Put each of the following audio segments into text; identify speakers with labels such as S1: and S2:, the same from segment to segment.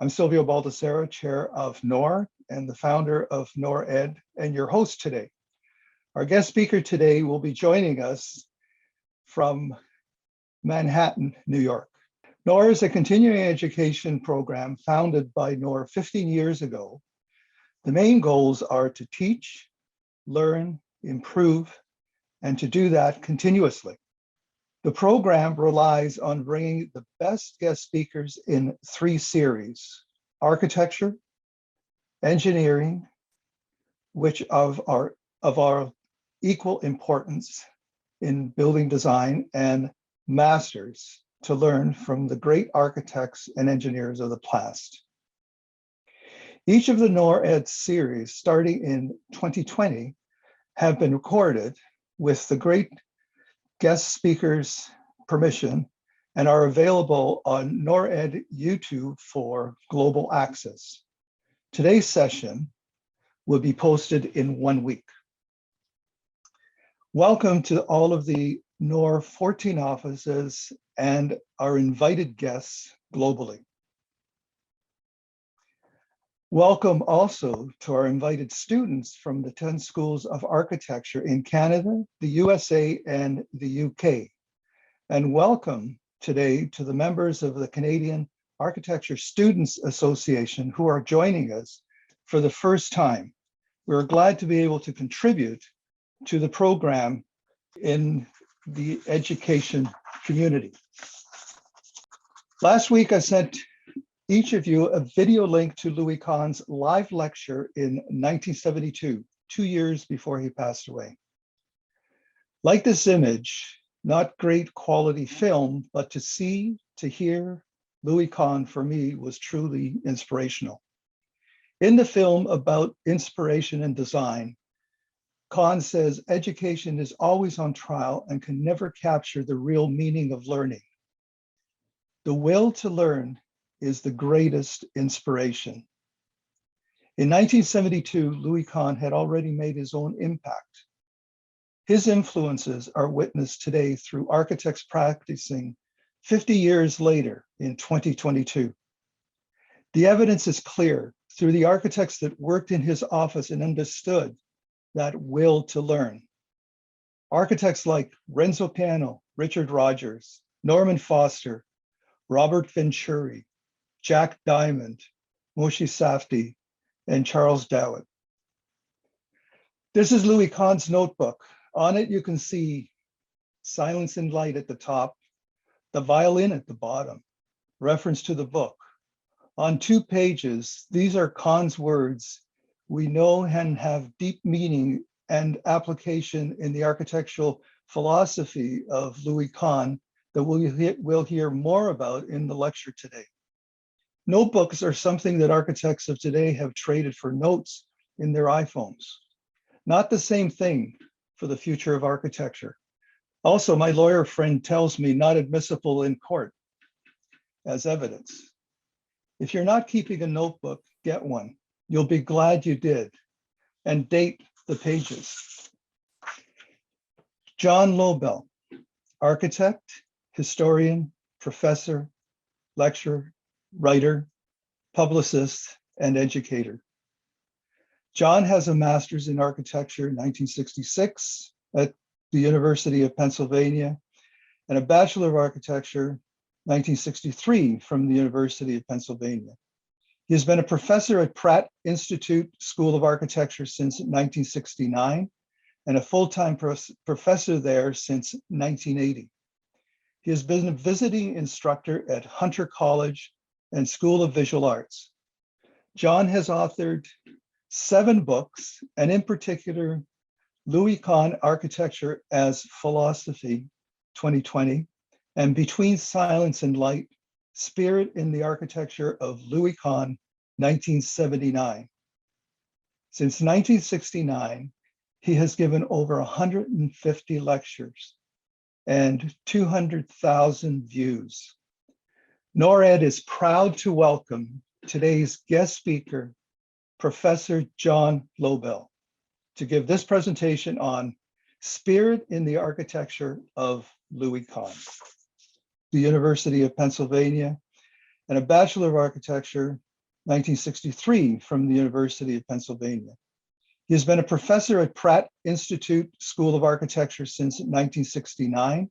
S1: I'm Silvio Baldessera, chair of NORR and the founder of NORR and your host today. Our guest speaker today will be joining us from Manhattan, New York. NORR is a continuing education program founded by NORR 15 years ago. The main goals are to teach, learn, improve, and to do that continuously. The program relies on bringing the best guest speakers in 3 series: architecture, engineering, which are of equal importance in building design, and masters, to learn from the great architects and engineers of the past. Each of the NORR series, starting in 2020, have been recorded with the great guest speakers' permission and are available on NORR YouTube for global access. Today's session will be posted in 1 week. Welcome to all of the NORR 14 offices and our invited guests globally. Welcome also to our invited students from the 10 schools of architecture in Canada, the USA, and the UK. And welcome today to the members of the Canadian Architecture Students Association who are joining us for the first time. We're glad to be able to contribute to the program in the education community. Last week, I sent each of you a video link to Louis Kahn's live lecture in 1972, 2 years before he passed away. Like this image, not great quality film, but to see, to hear Louis Kahn for me was truly inspirational. In the film about inspiration and design, Kahn says education is always on trial and can never capture the real meaning of learning. The will to learn is the greatest inspiration. In 1972, Louis Kahn had already made his own impact. His influences are witnessed today through architects practicing 50 years later in 2022. The evidence is clear through the architects that worked in his office and understood that will to learn. Architects like Renzo Piano, Richard Rogers, Norman Foster, Robert Venturi, Jack Diamond, Moshe Safdie, and Charles Dowett. This is Louis Kahn's notebook. On it, you can see Silence and Light at the top, the violin at the bottom, reference to the book. On 2 pages, these are Kahn's words we know and have deep meaning and application in the architectural philosophy of Louis Kahn that we'll hear more about in the lecture today. Notebooks are something that architects of today have traded for notes in their iPhones. Not the same thing for the future of architecture. Also, my lawyer friend tells me not admissible in court as evidence. If you're not keeping a notebook, get one. You'll be glad you did. And date the pages. John Lobell, architect, historian, professor, lecturer, writer, publicist, and educator. John has a master's in architecture in 1966 at the University of Pennsylvania and a Bachelor of Architecture 1963 from the University of Pennsylvania. He has been a professor at Pratt Institute School of Architecture since 1969 and a full-time professor there since 1980. He has been a visiting instructor at Hunter College and School of Visual Arts. John has authored 7 books, and in particular, Louis Kahn, Architecture as Philosophy, 2020, and Between Silence and Light, Spirit in the Architecture of Louis Kahn, 1979. Since 1969, he has given over 150 lectures and 200,000 views. NORR is proud to welcome today's guest speaker, Professor John Lobell, to give this presentation on Spirit in the Architecture of Louis Kahn. The University of Pennsylvania, and a Bachelor of Architecture 1963 from the University of Pennsylvania. He has been a professor at Pratt Institute School of Architecture since 1969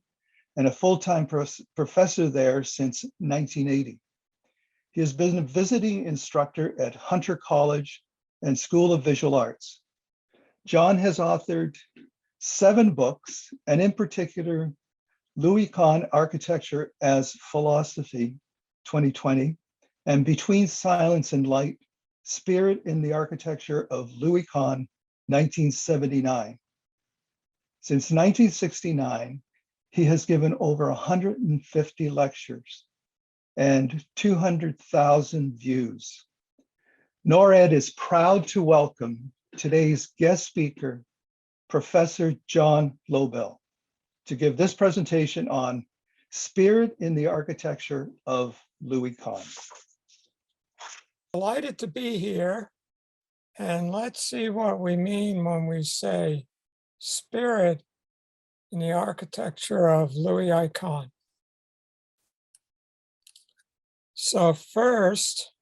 S1: and a full-time professor there since 1980. He has been a visiting instructor at Hunter College and School of Visual Arts. John has authored 7 books, and in particular, Louis Kahn, Architecture as Philosophy, 2020, and Between Silence and Light, Spirit in the Architecture of Louis Kahn, 1979. Since 1969, he has given over 150 lectures and 200,000 views. NORR is proud to welcome today's guest speaker, Professor John Lobell, to give this presentation on Spirit in the Architecture of Louis Kahn.
S2: Delighted to be here, and let's see what we mean when we say spirit in the architecture of Louis Kahn. So first,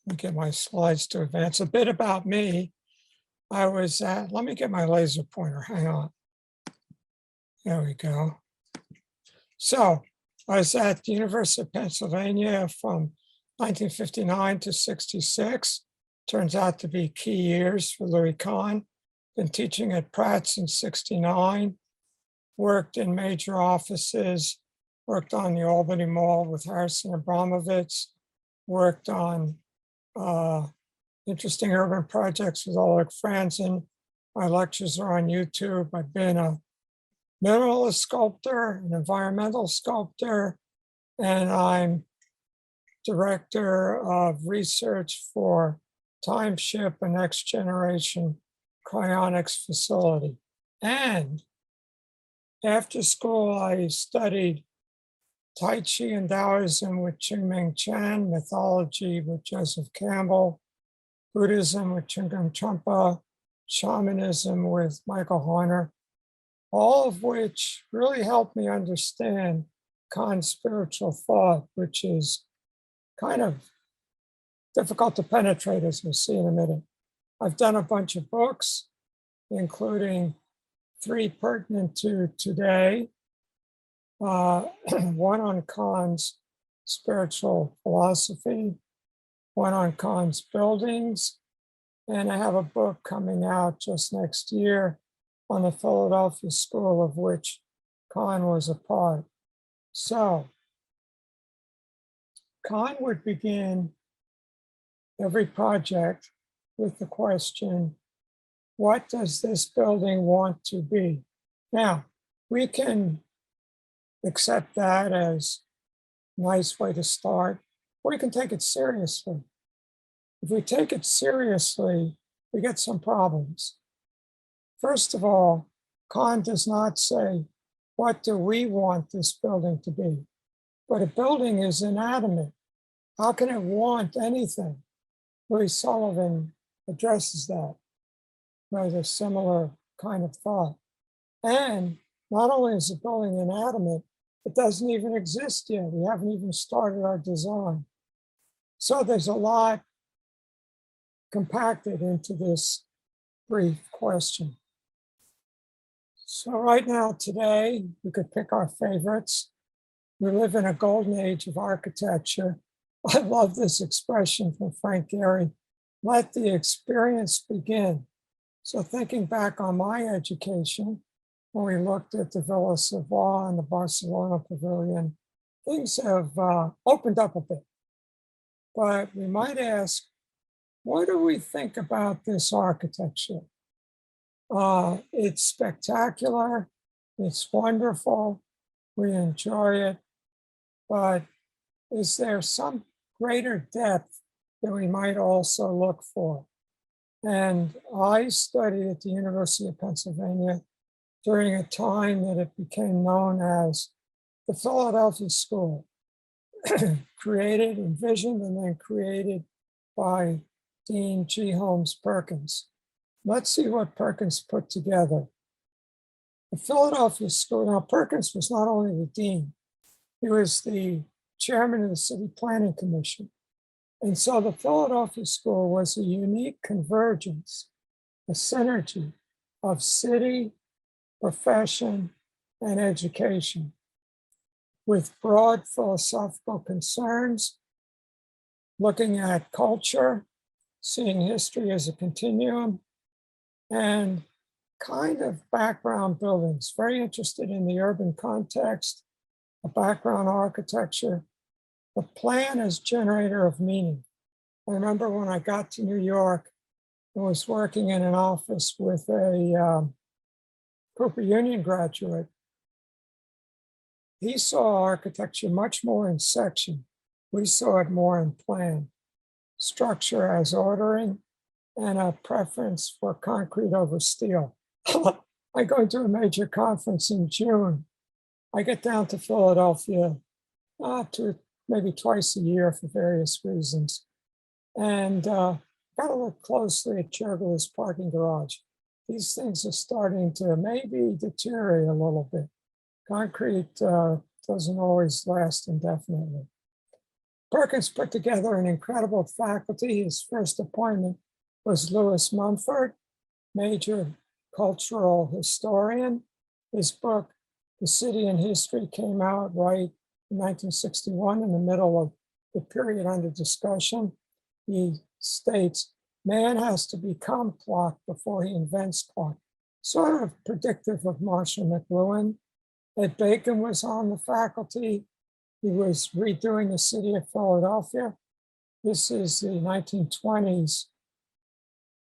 S2: let me get my slides to advance. A bit about me. I was at, let me get my laser pointer, hang on. There we go. So I was at the University of Pennsylvania from 1959 to 66. Turns out to be key years for Louis Kahn. Been teaching at Pratt since 69. Worked in major offices. Worked on the Albany Mall with Harrison Abramovitz. Worked on interesting urban projects with Oleg Franzen. My lectures are on YouTube. I've been a minimalist sculptor, an environmental sculptor, and I'm director of research for Timeship, a next generation cryonics facility. And after school, I studied Tai Chi and Taoism with Ching-Ming Chen, mythology with Joseph Campbell, Buddhism with Chögyam Trungpa, shamanism with Michael Horner, all of which really helped me understand Kahn's spiritual thought, which is kind of difficult to penetrate, as we'll see in a minute. I've done a bunch of books, including 3 pertinent to today, one on Kahn's spiritual philosophy, one on Kahn's buildings, and I have a book coming out just next year on the Philadelphia School, of which Kahn was a part. So Kahn would begin every project with the question, what does this building want to be? Now, we can accept that as a nice way to start, or we can take it seriously. If we take it seriously, we get some problems. First of all, Kahn does not say, what do we want this building to be? But a building is inanimate. How can it want anything? Louis Sullivan addresses that with a similar kind of thought. And not only is the building inanimate, it doesn't even exist yet. We haven't even started our design. So there's a lot compacted into this brief question. So right now, today, we could pick our favorites. We live in a golden age of architecture. I love this expression from Frank Gehry, let the experience begin. So thinking back on my education, when we looked at the Villa Savoye and the Barcelona Pavilion, things have opened up a bit. But we might ask, what do we think about this architecture? It's spectacular, it's wonderful, we enjoy it, but is there some greater depth that we might also look for? And I studied at the University of Pennsylvania during a time that it became known as the Philadelphia School, created, envisioned, and then created by Dean G. Holmes Perkins. Let's see what Perkins put together. The Philadelphia School, now Perkins was not only the dean, he was the chairman of the City Planning Commission. And so the Philadelphia School was a unique convergence, a synergy of city, profession, and education, with broad philosophical concerns, looking at culture, seeing history as a continuum, and kind of background buildings, very interested in the urban context, the background architecture, the plan as generator of meaning. I remember when I got to New York, I was working in an office with a Cooper Union graduate. He saw architecture much more in section. We saw it more in plan, structure as ordering, and a preference for concrete over steel. I go to a major conference in June. I get down to Philadelphia maybe twice a year for various reasons. And got to look closely at Chergola's parking garage. These things are starting to maybe deteriorate a little bit. Concrete doesn't always last indefinitely. Perkins put together an incredible faculty. His first appointment was Louis Mumford, major cultural historian. His book, The City and History, came out right in 1961 in the middle of the period under discussion. He states, man has to become clock before he invents clock, sort of predictive of Marshall McLuhan. Ed Bacon was on the faculty. He was redoing the city of Philadelphia. This is the 1920s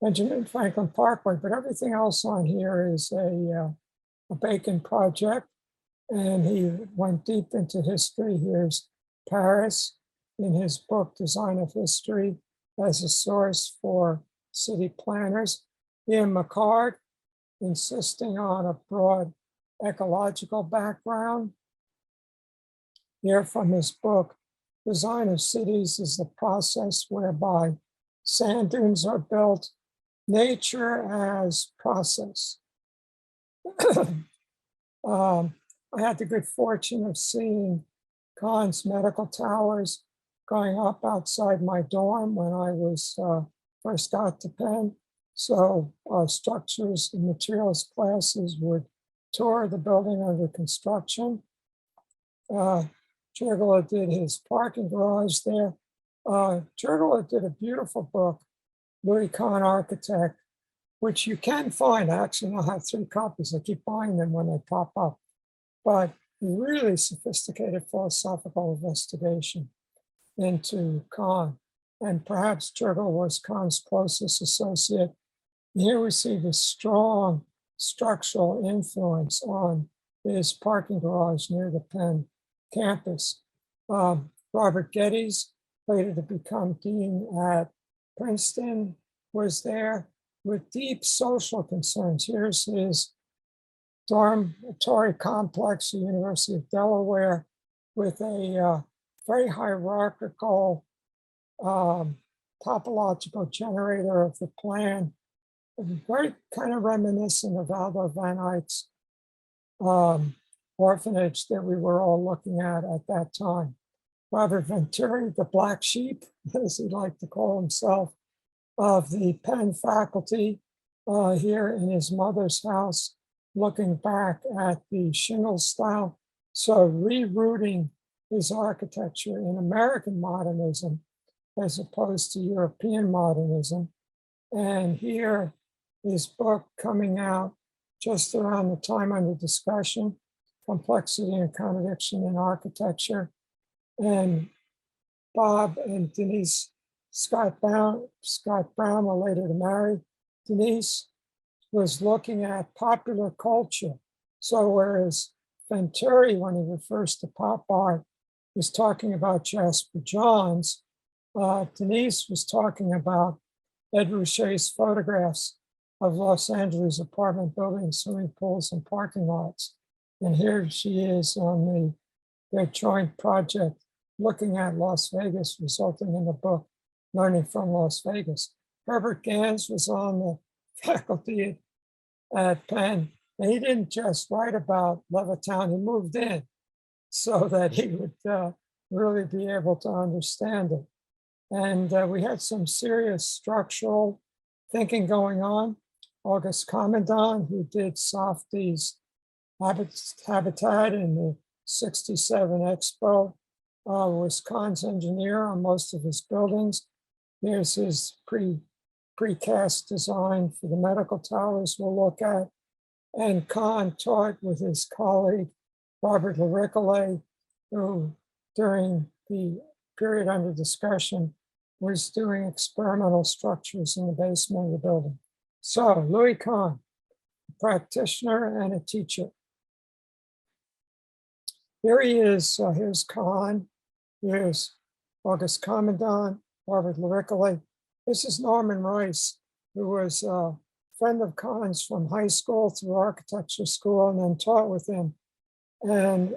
S2: Benjamin Franklin Parkway, but everything else on here is a Bacon project. And he went deep into history. Here's Paris in his book, Design of History, as a source for city planners. Ian McCard, insisting on a broad ecological background. Here from his book, Design of Cities is the process whereby sand dunes are built, nature as process. I had the good fortune of seeing Kahn's medical towers going up outside my dorm when I was first got to Penn. So structures and materials classes would tour the building under construction. Chergola did his parking garage there. Chergola did a beautiful book, Louis Kahn Architect, which you can find. I actually now have 3 copies. I keep buying them when they pop up. But really sophisticated philosophical investigation into Kahn. And perhaps Chergola was Kahn's closest associate. And here we see the strong structural influence on his parking garage near the Penn campus. Robert Geddes, later to become dean at Princeton, was there with deep social concerns. Here's his dormitory complex at the University of Delaware with a very hierarchical topological generator of the plan, very kind of reminiscent of Aldo van Eyck's orphanage that we were all looking at that time. Robert Venturi, the black sheep, as he liked to call himself, of the Penn faculty here in his mother's house, looking back at the shingle style. So rerouting his architecture in American modernism as opposed to European modernism. And here, his book coming out just around the time under discussion, Complexity and Contradiction in Architecture. And Bob and Denise Scott Brown were later to marry. Denise was looking at popular culture. So whereas Venturi, when he refers to pop art, was talking about Jasper Johns, Denise was talking about Ed Ruscha's photographs of Los Angeles apartment buildings, swimming pools, and parking lots. And here she is on their joint project, looking at Las Vegas, resulting in the book, Learning from Las Vegas. Herbert Gans was on the faculty at Penn, and he didn't just write about Levittown, he moved in so that he would really be able to understand it. And we had some serious structural thinking going on. August Commandant, who did Softy's habitat in the 67 Expo, was Kahn's engineer on most of his buildings. Here's his precast design for the medical towers we'll look at. And Kahn taught with his colleague, Robert Laricolet, who during the period under discussion was doing experimental structures in the basement of the building. So Louis Kahn, a practitioner and a teacher. Here he is. Here's Kahn. Here's August Commandant, Robert Laricolet. This is Norman Rice, who was a friend of Kahn's from high school through architecture school and then taught with him. And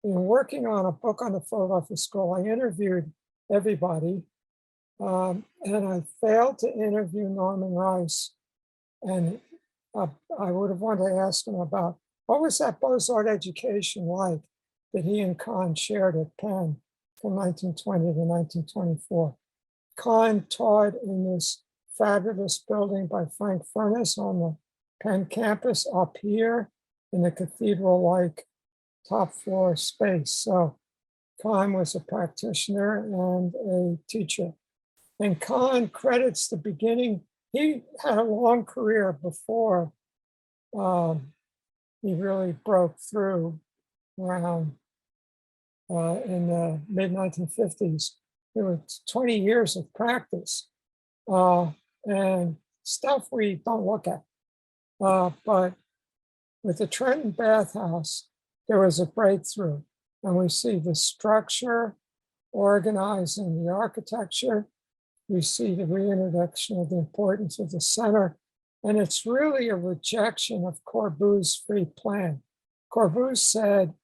S2: in working on a book on the Philadelphia School, I interviewed everybody. And I failed to interview Norman Rice. And I would have wanted to ask him about what was that Beaux-Arts education like that he and Kahn shared at Penn from 1920 to 1924. Kahn taught in this fabulous building by Frank Furness on the Penn campus up here in the cathedral-like top floor space. So Kahn was a practitioner and a teacher. And Kahn credits the beginning. He had a long career before he really broke through around in the mid-1950s. There was 20 years of practice and stuff we don't look at. But with the Trenton Bathhouse, there was a breakthrough. And we see the structure organizing the architecture. We see the reintroduction of the importance of the center. And it's really a rejection of Corbusi's free plan. Corbusi said,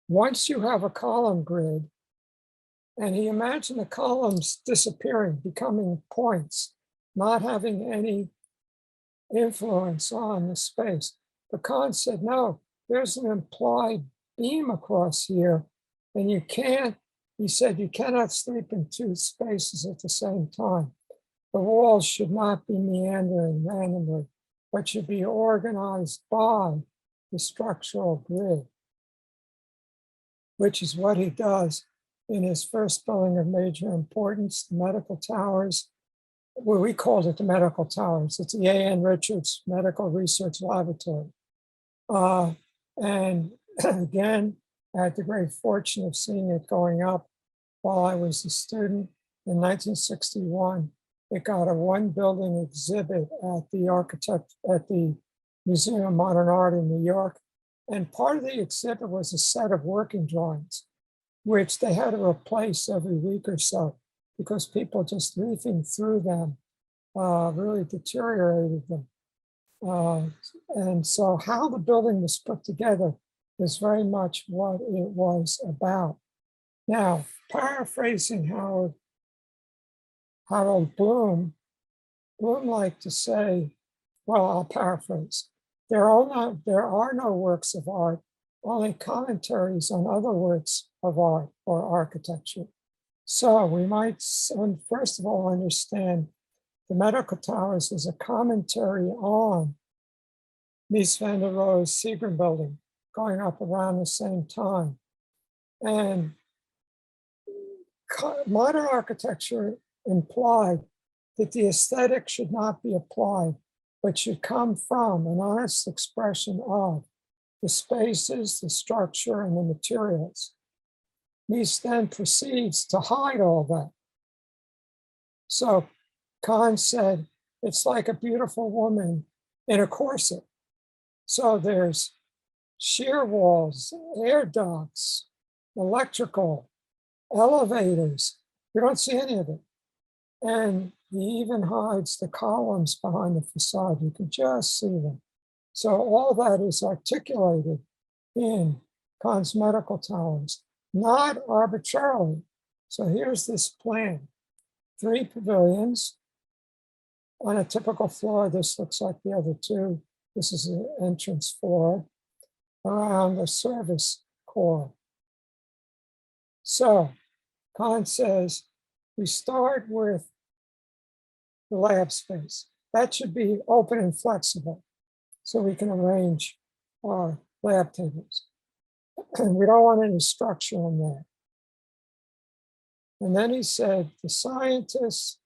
S2: once you have a column grid, and he imagined the columns disappearing, becoming points, not having any influence on the space. But Kahn said, no, there's an implied beam across here, and you can't, he said, you cannot sleep in two spaces at the same time. The walls should not be meandering randomly, but should be organized by the structural grid, which is what he does in his first building of major importance, the medical towers. Well, we called it the medical towers. It's the A.N. Richards Medical Research Laboratory. And again, I had the great fortune of seeing it going up while I was a student. In 1961, it got a one building exhibit at the Museum of Modern Art in New York. And part of the exhibit was a set of working drawings, which they had to replace every week or so because people just leafing through them really deteriorated them. And so how the building was put together is very much what it was about. Now, paraphrasing Harold Bloom liked to say, well, I'll paraphrase, there are no works of art, only commentaries on other works of art or architecture. So we might, first of all, understand the medical towers as a commentary on Mies van der Rohe's Seagram building going up around the same time. And modern architecture implied that the aesthetic should not be applied, but should come from an honest expression of the spaces, the structure, and the materials. Mies then proceeds to hide all that. So Kahn said, it's like a beautiful woman in a corset. So there's shear walls, air ducts, electrical, elevators. You don't see any of it. And he even hides the columns behind the facade. You can just see them. So all that is articulated in Kahn's medical towers, not arbitrarily. So here's this plan. 3 pavilions on a typical floor. This looks like the other two. This is the entrance floor around the service core. So Kahn says we start with the lab space. That should be open and flexible so we can arrange our lab tables. And we don't want any structure in there. And then he said the scientists,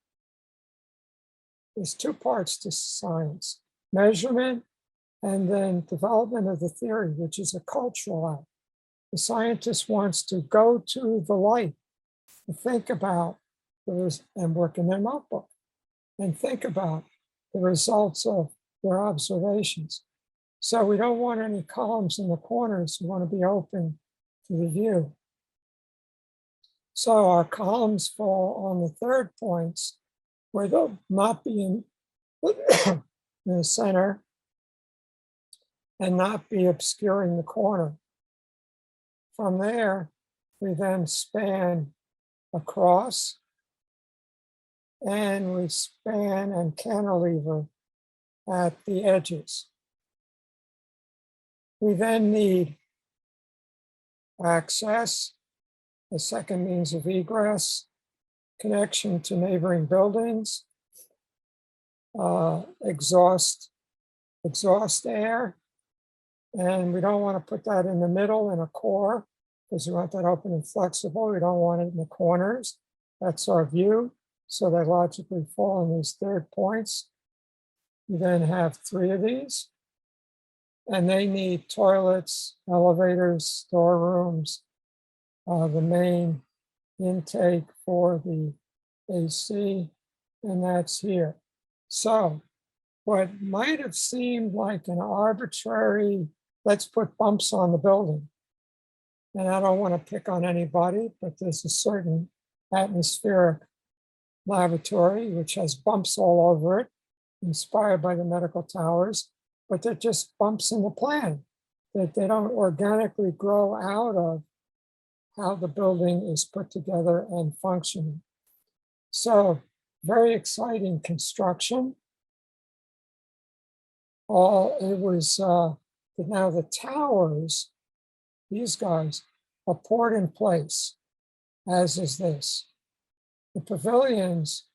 S2: there's two parts to science: measurement and then development of the theory, which is a cultural act. The scientist wants to go to the light and think about those and work in their notebook and think about the results of their observations. So we don't want any columns in the corners. We want to be open to the view. So our columns fall on the third points where they'll not be in the center and not be obscuring the corner. From there, we then span across and we span and cantilever at the edges. We then need access, a second means of egress, connection to neighboring buildings, exhaust air. And we don't want to put that in the middle in a core because we want that open and flexible. We don't want it in the corners. That's our view. So they logically fall in these third points. We then have three of these. And they need toilets, elevators, storerooms, the main intake for the AC, and that's here. So what might have seemed like an arbitrary, let's put bumps on the building. And I don't want to pick on anybody, but there's a certain atmospheric laboratory which has bumps all over it, inspired by the medical towers, but they're just bumps in the plan that they don't organically grow out of how the building is put together and functioning. So very exciting construction. Now the towers, these guys are poured in place, as is this. The pavilions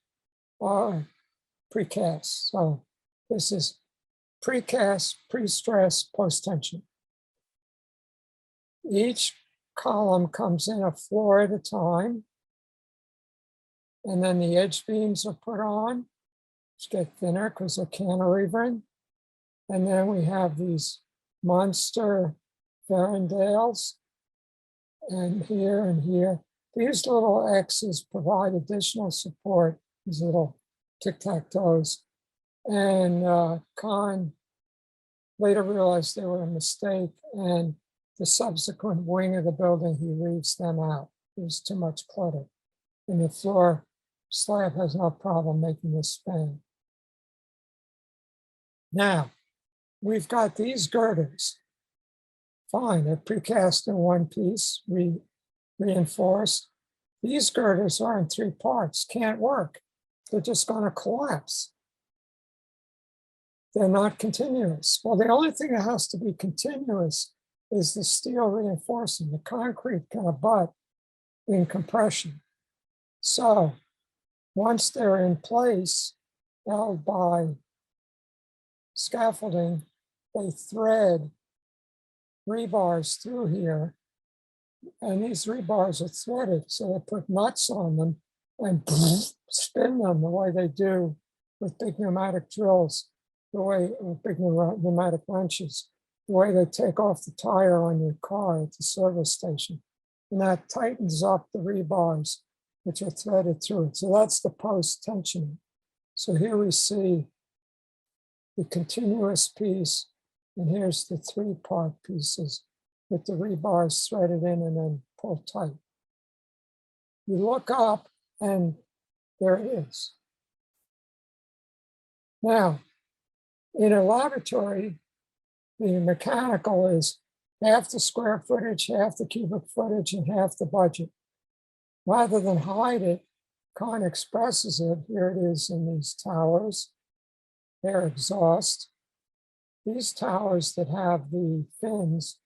S2: are precast. So this is precast, pre-stress, post-tension. Each column comes in a floor at a time. And then the edge beams are put on, which get thinner because they're cantilevering. And then we have these monster Varandales, and here. These little X's provide additional support, these little tic-tac-toes. And Kahn later realized they were a mistake, and the subsequent wing of the building, he leaves them out. There's too much clutter. And the floor slab has no problem making this span. Now, we've got these girders. Fine, they're precast in one piece, reinforced. These girders are in three parts, can't work. They're just going to collapse. They're not continuous. Well, the only thing that has to be continuous is the steel reinforcing. The concrete can abut in compression. So once they're in place, held by scaffolding, they thread rebars through here. And these rebars are threaded, so they put nuts on them and spin them the way they do with big pneumatic drills, the way with big pneumatic wrenches, the way they take off the tire on your car at the service station. And that tightens up the rebars, which are threaded through it. So that's the post-tensioning. So here we see the continuous piece, and here's the three-part pieces with the rebars threaded in and then pulled tight. You look up and there it is. Now, in a laboratory, the mechanical is half the square footage, half the cubic footage, and half the budget. Rather than hide it, Kahn expresses it. Here it is in these towers, their exhaust. These towers that have the fins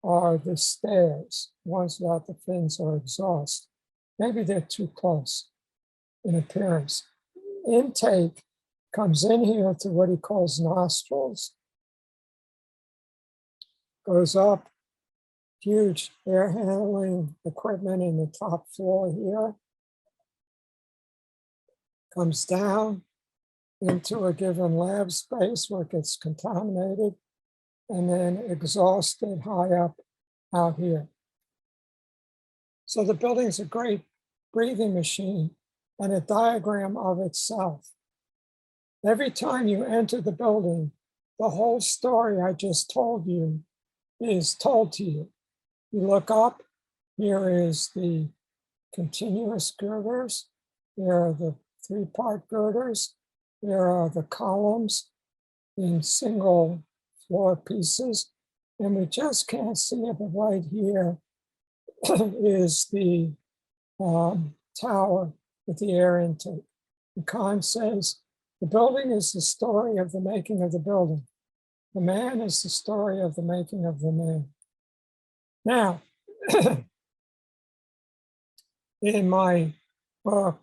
S2: are the stairs, ones without the fins or exhaust. Maybe they're too close in appearance. Intake comes in here to what he calls nostrils, goes up, huge air handling equipment in the top floor here, comes down into a given lab space where it gets contaminated, and then exhausted high up out here. So the building's a great breathing machine and a diagram of itself. Every time you enter the building, the whole story I just told you is told to you. You look up, here is the continuous girders, there are the three-part girders, there are the columns in single floor pieces, and we just can't see it, but right here is the tower with the air intake. And Kahn says, the building is the story of the making of the building. The man is the story of the making of the man. Now, in my book,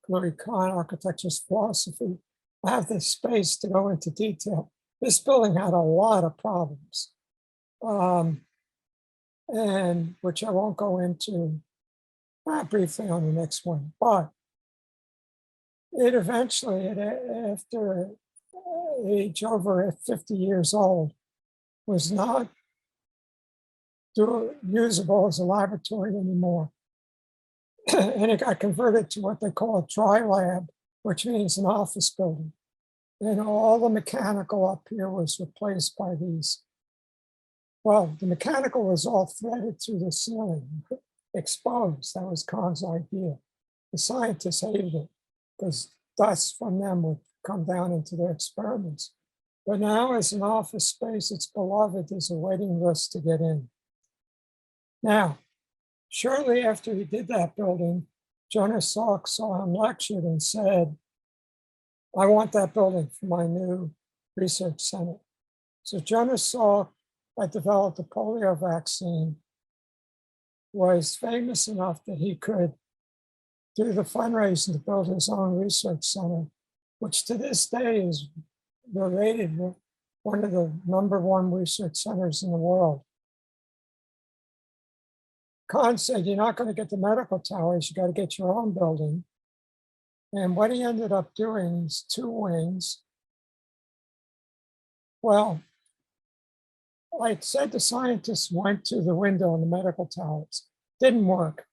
S2: Louis Kahn, Architecture's Philosophy, I have the space to go into detail. This building had a lot of problems, and which I won't go into briefly on the next one, but it eventually, after age over 50 years old, was not usable as a laboratory anymore. And it got converted to what they call a dry lab, which means an office building. And all the mechanical up here was replaced by these. Well, the mechanical was all threaded through the ceiling, exposed. That was Kahn's idea. The scientists hated it because dust from them would come down into their experiments. But now as an office space, it's beloved. There's a waiting list to get in. Now, shortly after he did that building, Jonas Salk saw him lectured and said, I want that building for my new research center. So Jonas Salk had developed the polio vaccine, was famous enough that he could do the fundraising to build his own research center, which to this day is rated one of the #1 research centers in the world. Kahn said, you're not going to get the medical towers, you got to get your own building. And what he ended up doing is 2 wings. Well, like I said, the scientists went to the window in the medical towers. Didn't work.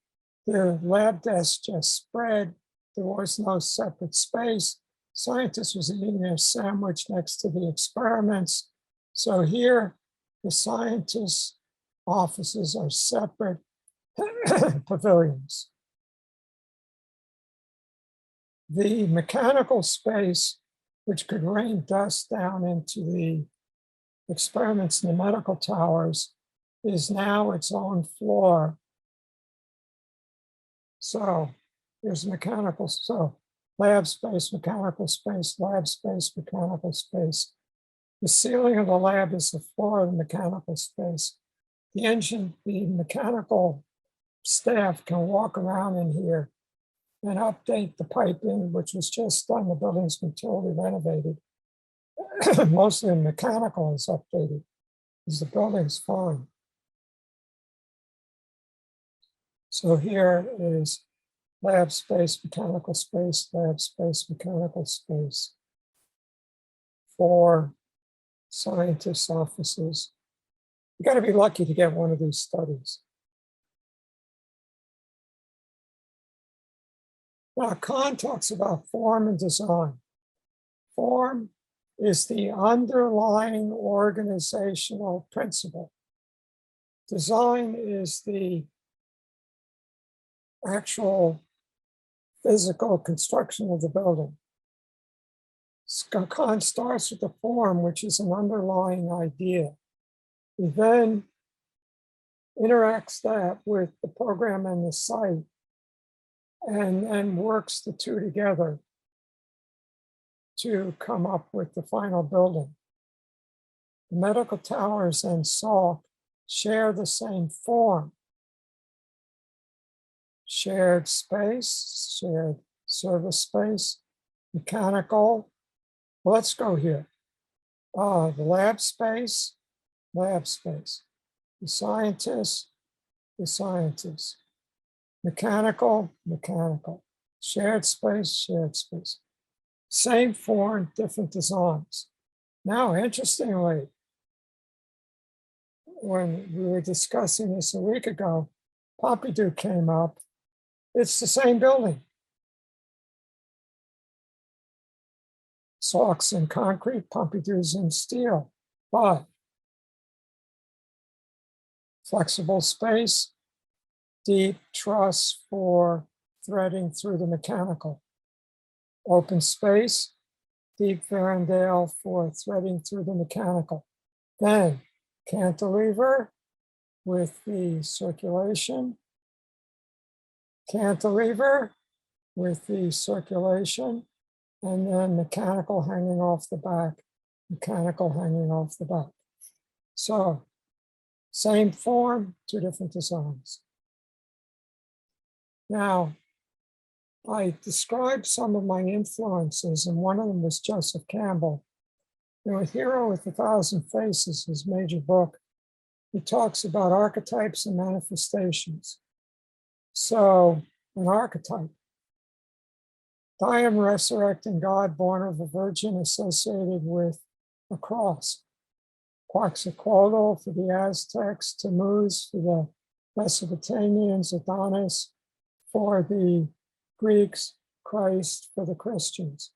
S2: Their lab desks just spread. There was no separate space. Scientists was eating their sandwich next to the experiments. So here, the scientists' offices are separate pavilions. The mechanical space, which could rain dust down into the experiments in the medical towers, is now its own floor. So there's mechanical, so lab space, mechanical space, lab space, mechanical space. The ceiling of the lab is the floor of the mechanical space. The mechanical staff can walk around in here and update the piping, which was just done. The building's been totally renovated. Mostly the mechanical is updated, because the building's fine. So here is lab space, mechanical space, lab space, mechanical space for scientists' offices. You got to be lucky to get one of these studies. Now, Kahn talks about form and design. Form is the underlying organizational principle. Design is the actual physical construction of the building. Kahn starts with the form, which is an underlying idea. He then interacts that with the program and the site, and then works the two together to come up with the final building. The medical towers and Salk share the same form. Shared space, shared service space, mechanical. Well, let's go here. The lab space, the scientist, mechanical, shared space, same form, different designs. Now, interestingly, when we were discussing this a week ago, Pompidou came up. It's the same building. Salk's in concrete, Pompidou's in steel, but flexible space, deep truss for threading through the mechanical. Open space, deep Varandale for threading through the mechanical. Then cantilever with the circulation, cantilever with the circulation, and then mechanical hanging off the back, mechanical hanging off the back. So same form, two different designs. Now, I described some of my influences, and one of them was Joseph Campbell. In Hero with 1,000 Faces, his major book, he talks about archetypes and manifestations. So, an archetype. I am resurrecting God, born of a virgin, associated with a cross. Quetzalcoatl for the Aztecs, Tammuz for the Mesopotamians, Adonis for the Greeks, Christ for the Christians.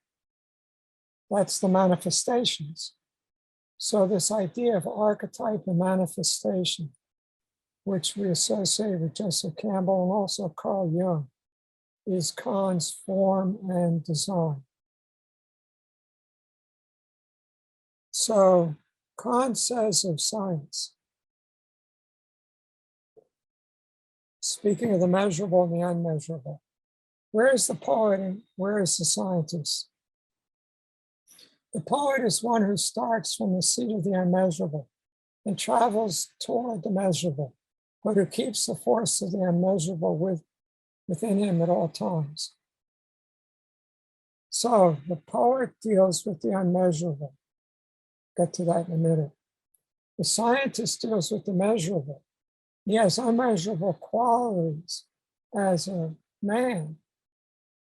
S2: That's the manifestations. So this idea of archetype and manifestation, which we associate with Joseph Campbell and also Carl Jung, is Kahn's form and design. So Kahn says of science, speaking of the measurable and the unmeasurable, where is the poet and where is the scientist? The poet is one who starts from the seat of the unmeasurable and travels toward the measurable, but who keeps the force of the unmeasurable within him at all times. So the poet deals with the unmeasurable. Get to that in a minute. The scientist deals with the measurable. He has unmeasurable qualities as a man,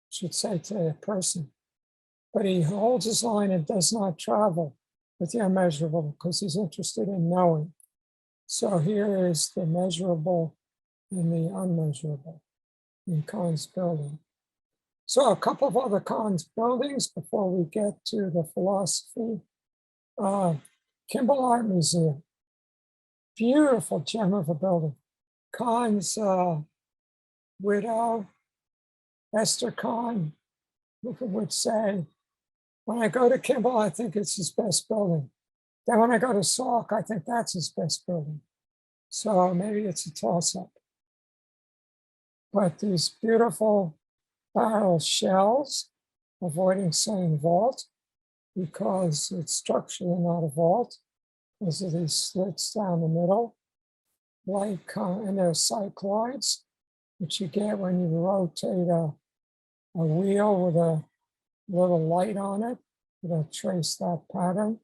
S2: should say to a person, but he holds his line and does not travel with the unmeasurable because he's interested in knowing. So here is the measurable and the unmeasurable in Kahn's building. So a couple of other Kahn's buildings before we get to the philosophy. Kimball Art Museum, beautiful gem of a building. Kahn's widow, Esther Kahn, would say, when I go to Kimball, I think it's his best building. Then when I go to Salk, I think that's his best building. So maybe it's a toss-up. But these beautiful barrel shells, avoiding saying vault, because it's structurally not a vault, because of these slits down the middle, like, and they're cycloids, which you get when you rotate a wheel with a little light on it, it'll trace that pattern.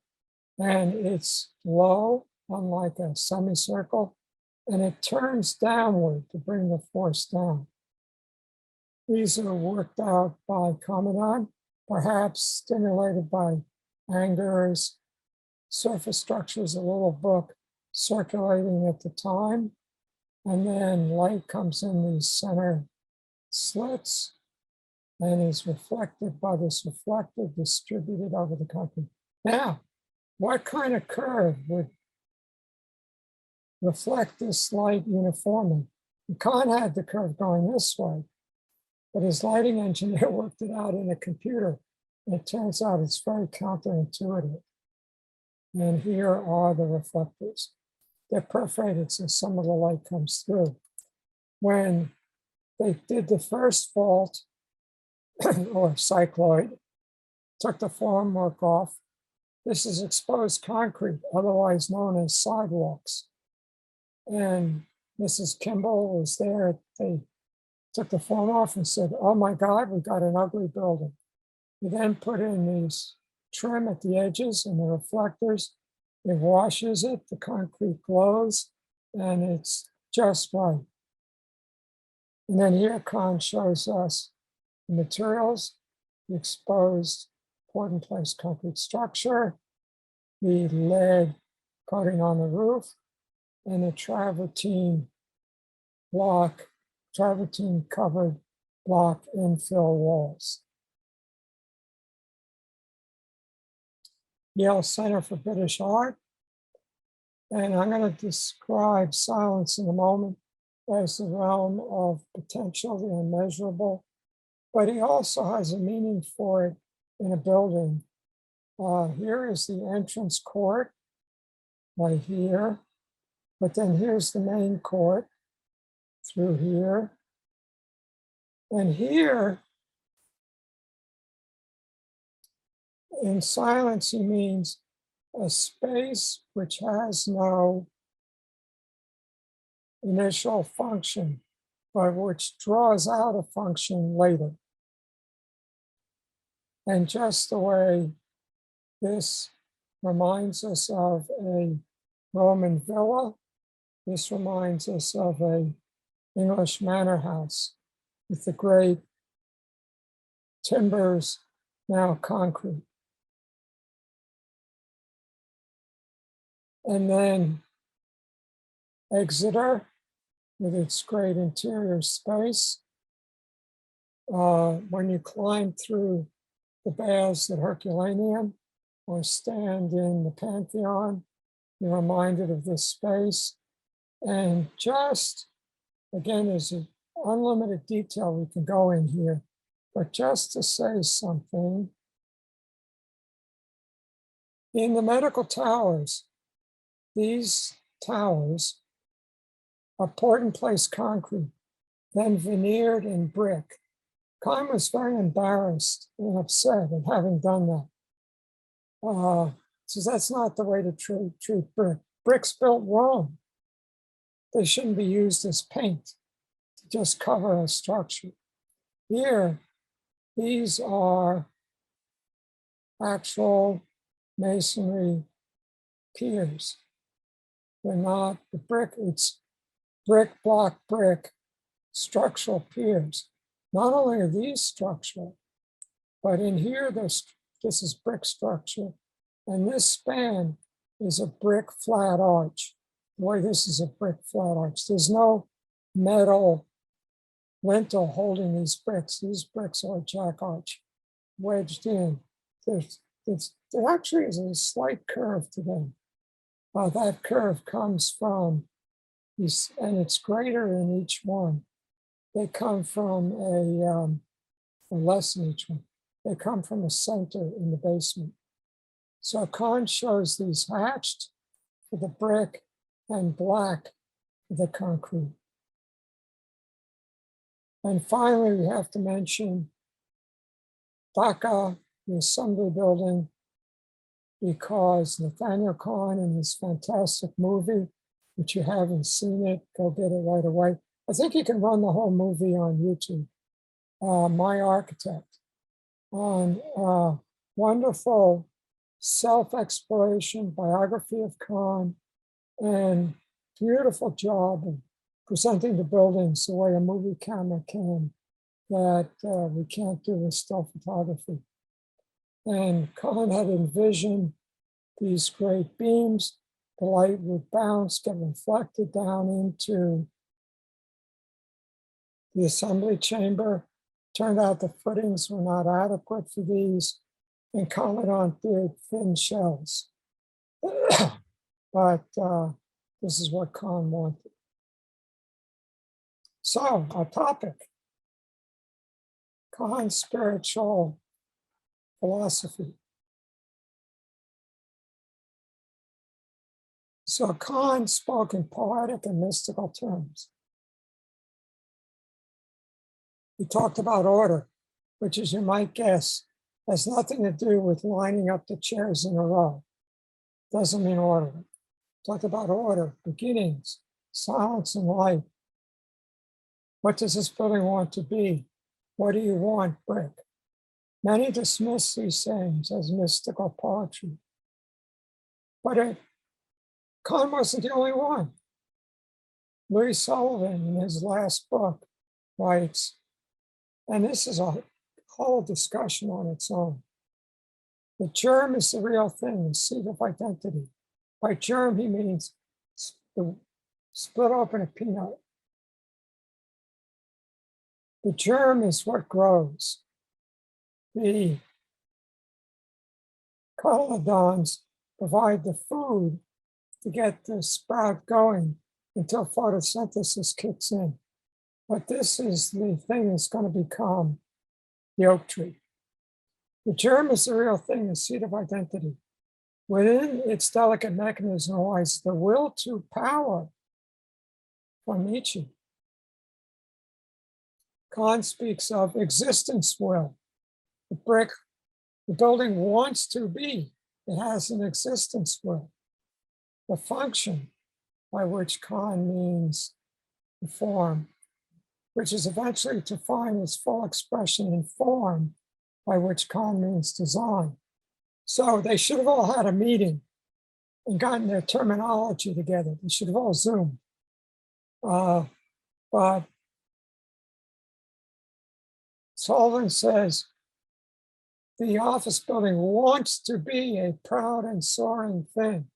S2: And it's low, unlike a semicircle, and it turns downward to bring the force down. These are worked out by Commandant, perhaps stimulated by Anger's Surface Structures, a little book circulating at the time. And then light comes in these center slits and is reflected by this reflector distributed over the country. Now, what kind of curve would reflect this light uniformly? Kahn had the curve going this way, but his lighting engineer worked it out in a computer. And it turns out it's very counterintuitive. And here are the reflectors. They're perforated, so some of the light comes through. When they did the first vault, or cycloid, took the formwork off, this is exposed concrete, otherwise known as sidewalks. And Mrs. Kimball was there. They took the foam off and said, "Oh my God, we got an ugly building." You then put in these trim at the edges and the reflectors. It washes it, the concrete glows, and it's just right. And then here Kahn shows us the materials, the exposed poured-in-place concrete structure, the lead coating on the roof, and the travertine covered block infill walls. Yale Center for British Art. And I'm going to describe silence in a moment as the realm of potential, the unmeasurable, but he also has a meaning for it in a building. Here is the entrance court right here, but then here's the main court through here. And here, in silence, he means a space which has no initial function, but which draws out a function later. And just the way this reminds us of a Roman villa, this reminds us of an English manor house with the great timbers, now concrete. And then Exeter with its great interior space. When you climb through the baths at Herculaneum or stand in the Pantheon, you're reminded of this space. And just, again, there's an unlimited detail we can go in here, but just to say something, in the medical towers, these towers are poured-in-place concrete, then veneered in brick. Kahn was very embarrassed and upset at having done that. So that's not the way to treat brick. Brick's built wrong. They shouldn't be used as paint to just cover a structure. Here, these are actual masonry piers. They're not the brick, it's brick, block, brick, structural piers. Not only are these structural, but in here, this is brick structure. And this span is a brick flat arch. The way this is a brick flat arch. There's no metal lintel holding these bricks. These bricks are jack arch wedged in. There actually is a slight curve to them. That curve comes from these, and it's greater in each one. They come from or less in each one. They come from a center in the basement. So Kahn shows these hatched for the brick and black for the concrete. And finally, we have to mention Dhaka, the assembly building, because Nathaniel Kahn in his fantastic movie, which you haven't seen it, go get it right away. I think you can run the whole movie on YouTube. My Architect, on wonderful self-exploration, biography of Kahn, and beautiful job of presenting the buildings the way a movie camera can, that we can't do with still photography. And Kahn had envisioned these great beams, the light would bounce, get reflected down into the assembly chamber. Turned out the footings were not adequate for these, and Kahn went on thin shells. But this is what Kahn wanted. So our topic, Kahn's spiritual philosophy. So Kahn spoke in poetic and mystical terms. He talked about order, which, as you might guess, has nothing to do with lining up the chairs in a row. Doesn't mean orderly. Talked about order, beginnings, silence, and light. What does this building want to be? What do you want, brick? Many dismiss these sayings as mystical poetry. But Kahn wasn't the only one. Louis Sullivan, in his last book, writes, and this is a whole discussion on its own. The germ is the real thing, the seed of identity. By germ, he means split open a peanut. The germ is what grows. The cotyledons provide the food to get the sprout going until photosynthesis kicks in. But this is the thing that's going to become the oak tree. The germ is the real thing, the seed of identity. Within its delicate mechanism lies the will to power from Nietzsche. Kahn speaks of existence will. The brick, the building wants to be. It has an existence will. The function, by which Kahn means the form, which is eventually to find its full expression in form, by which Kahn means design. So they should have all had a meeting and gotten their terminology together. They should have all Zoomed. But Sullivan says, the office building wants to be a proud and soaring thing.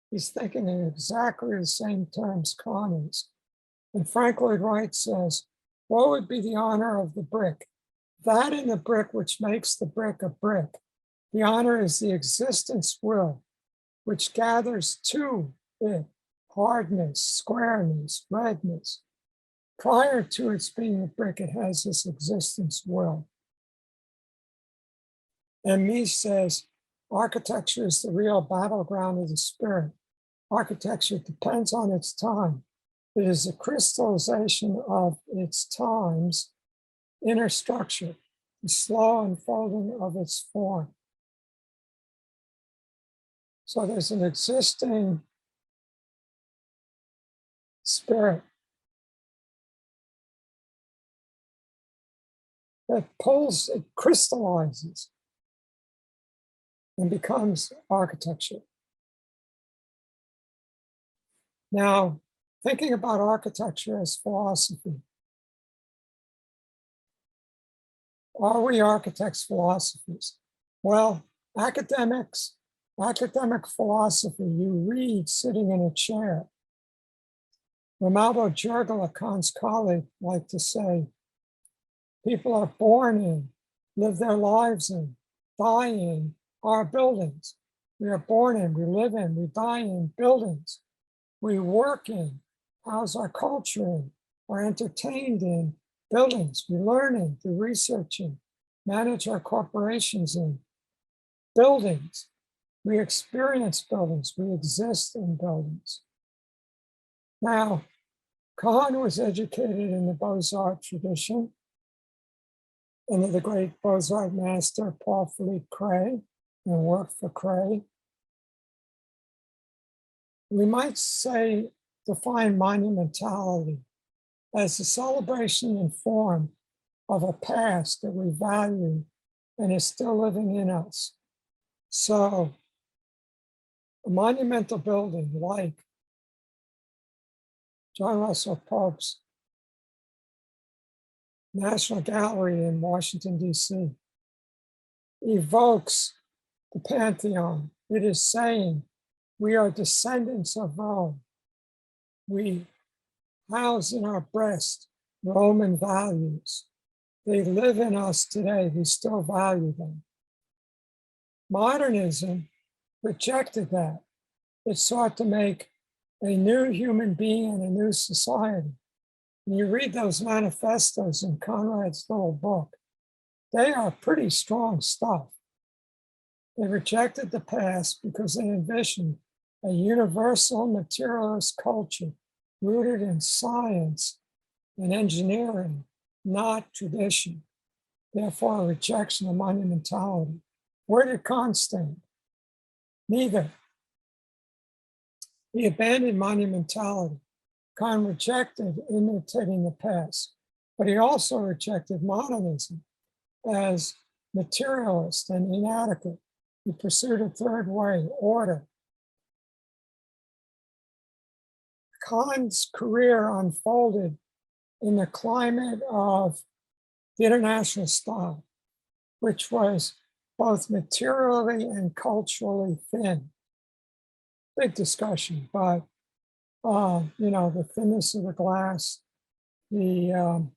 S2: He's thinking in exactly the same terms Kahn is. And Frank Lloyd Wright says, what would be the honor of the brick? That in the brick which makes the brick a brick. The honor is the existence will, which gathers to it hardness, squareness, redness. Prior to its being a brick, it has this existence will. And Mies says, architecture is the real battleground of the spirit. Architecture depends on its time. It is a crystallization of its time's inner structure, the slow unfolding of its form. So there's an existing spirit that pulls, it crystallizes and becomes architecture. Now, thinking about architecture as philosophy, are we architects philosophies? Well, academic philosophy, you read sitting in a chair. Romaldo Gergala, Kahn's colleague, liked to say, people are born in, live their lives in, die in our buildings. We are born in, we live in, we die in buildings. We work in, house our culture in, are entertained in buildings. We learn in, do research in, manage our corporations in buildings. We experience buildings, we exist in buildings. Now, Kahn was educated in the Beaux-Arts tradition under the great Beaux-Arts master, Paul Philippe Cray, and worked for Cray. We might say, define monumentality as the celebration and form of a past that we value and is still living in us. So a monumental building like John Russell Pope's National Gallery in Washington, D.C. evokes the Pantheon. It is saying, we are descendants of Rome. We house in our breast Roman values. They live in us today. We still value them. Modernism rejected that. It sought to make a new human being and a new society. When you read those manifestos in Conrad's little book, they are pretty strong stuff. They rejected the past because they envisioned a universal materialist culture rooted in science and engineering, not tradition. Therefore, a rejection of monumentality. Where did Kahn stand? Neither. He abandoned monumentality. Kahn rejected imitating the past, but he also rejected modernism as materialist and inadequate. He pursued a third way, order. Kahn's career unfolded in the climate of the international style, which was both materially and culturally thin. Big discussion, but you know, the thinness of the glass, the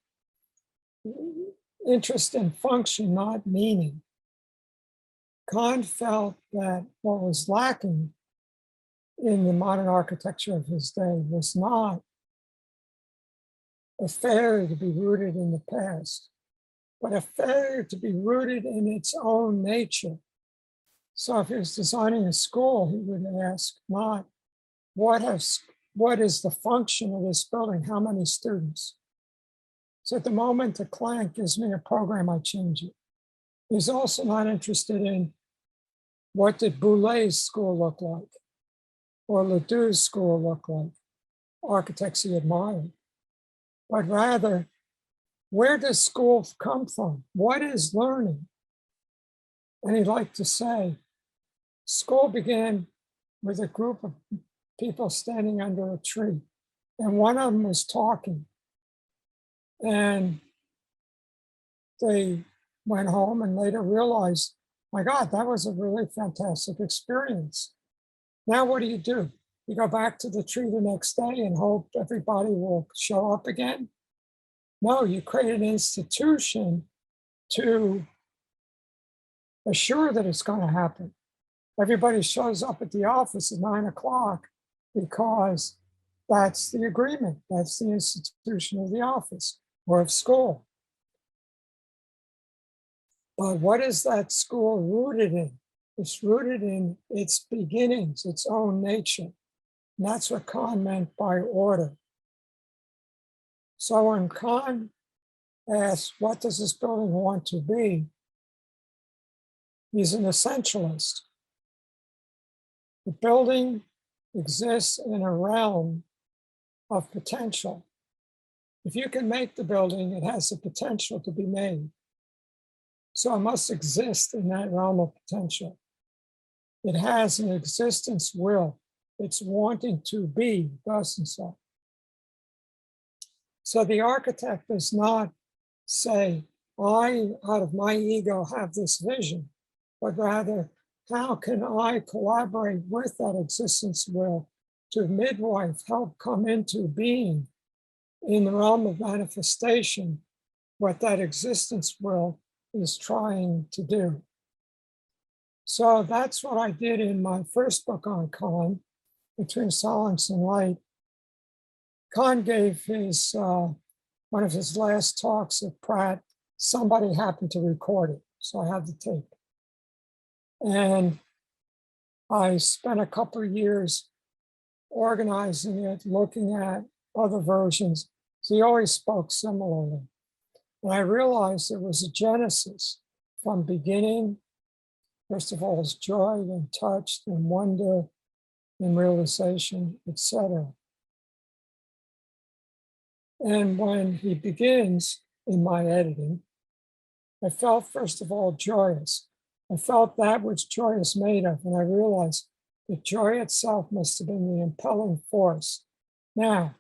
S2: interest in function, not meaning. Kahn felt that what was lacking in the modern architecture of his day was not a failure to be rooted in the past, but a failure to be rooted in its own nature. So if he was designing a school, he would ask not what is the function of this building? How many students? So at the moment a client gives me a program, I change it. He's also not interested in what did Boulet's school look like or Ledoux's school look like, architects he admired, but rather, where does school come from? What is learning? And he'd like to say, school began with a group of people standing under a tree, and one of them was talking. And they went home and later realized, my God, that was a really fantastic experience. Now what do? You go back to the tree the next day and hope everybody will show up again? No, you create an institution to assure that it's going to happen. Everybody shows up at the office at 9 o'clock because that's the agreement. That's the institution of the office or of school. But what is that school rooted in? It's rooted in its beginnings, its own nature. And that's what Kahn meant by order. So when Kahn asked, what does this building want to be? He's an essentialist. The building exists in a realm of potential. If you can make the building, it has the potential to be made. So it must exist in that realm of potential. It has an existence will. It's wanting to be thus and so. So the architect does not say, I, out of my ego, have this vision, but rather, how can I collaborate with that existence will to midwife, help come into being in the realm of manifestation what that existence will is trying to do. So that's what I did in my first book on Kahn, Between Silence and Light. Kahn gave his one of his last talks at Pratt. Somebody happened to record it, so I have the tape. And I spent a couple of years organizing it, looking at other versions. So he always spoke similarly. And I realized there was a genesis from beginning. First of all, is joy, then touch, then wonder, then realization, etc. And when he begins in my editing, I felt, first of all, joyous. I felt that which joy is made of, and I realized that joy itself must have been the impelling force. Now,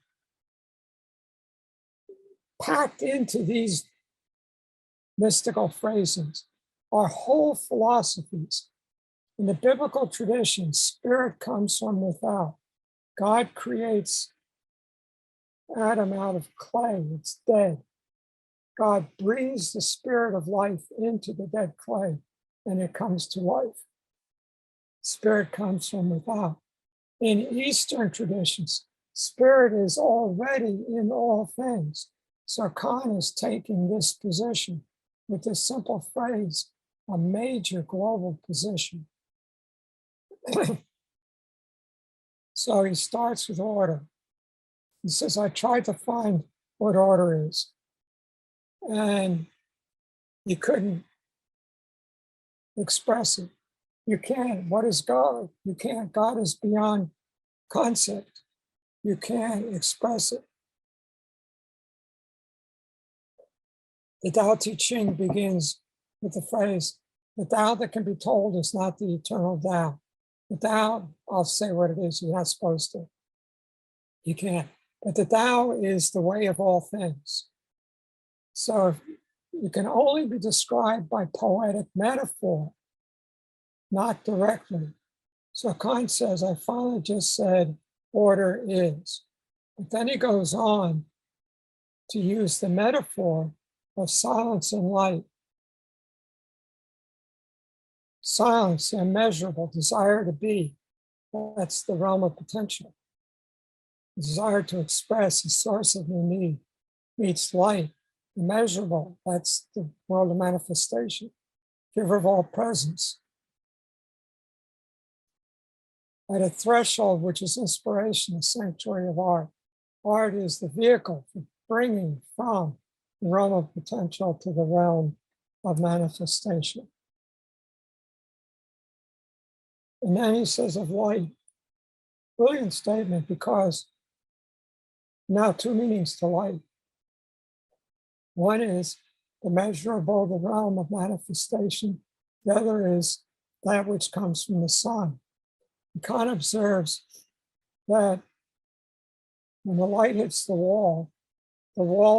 S2: packed into these mystical phrasings are whole philosophies. In the biblical tradition, spirit comes from without. God creates Adam out of clay, it's dead. God breathes the spirit of life into the dead clay, and it comes to life. Spirit comes from without. In Eastern traditions, spirit is already in all things. So Kahn is taking this position with this simple phrase, a major global position. So he starts with order. He says, I tried to find what order is, and you couldn't express it. You can't. What is God? You can't. God is beyond concept. you can't express it. The Tao Te Ching begins with the phrase, the Tao that can be told is not the eternal Tao. The Tao, I'll say what it is, you're not supposed to. You can't. But the Tao is the way of all things. So you can only be described by poetic metaphor, not directly. So Kahn says, I finally just said, order is. But then he goes on to use the metaphor of silence and light. Silence, immeasurable, desire to be. That's the realm of potential. Desire to express a source of new need meets light, immeasurable. That's the world of manifestation, giver of all presence. At a threshold, which is inspiration, a sanctuary of art. Art is the vehicle for bringing from the realm of potential to the realm of manifestation. And then he says of light, brilliant statement, because now two meanings to light. One is the measurable, the realm of manifestation. The other is that which comes from the sun. Kahn observes that when the light hits the wall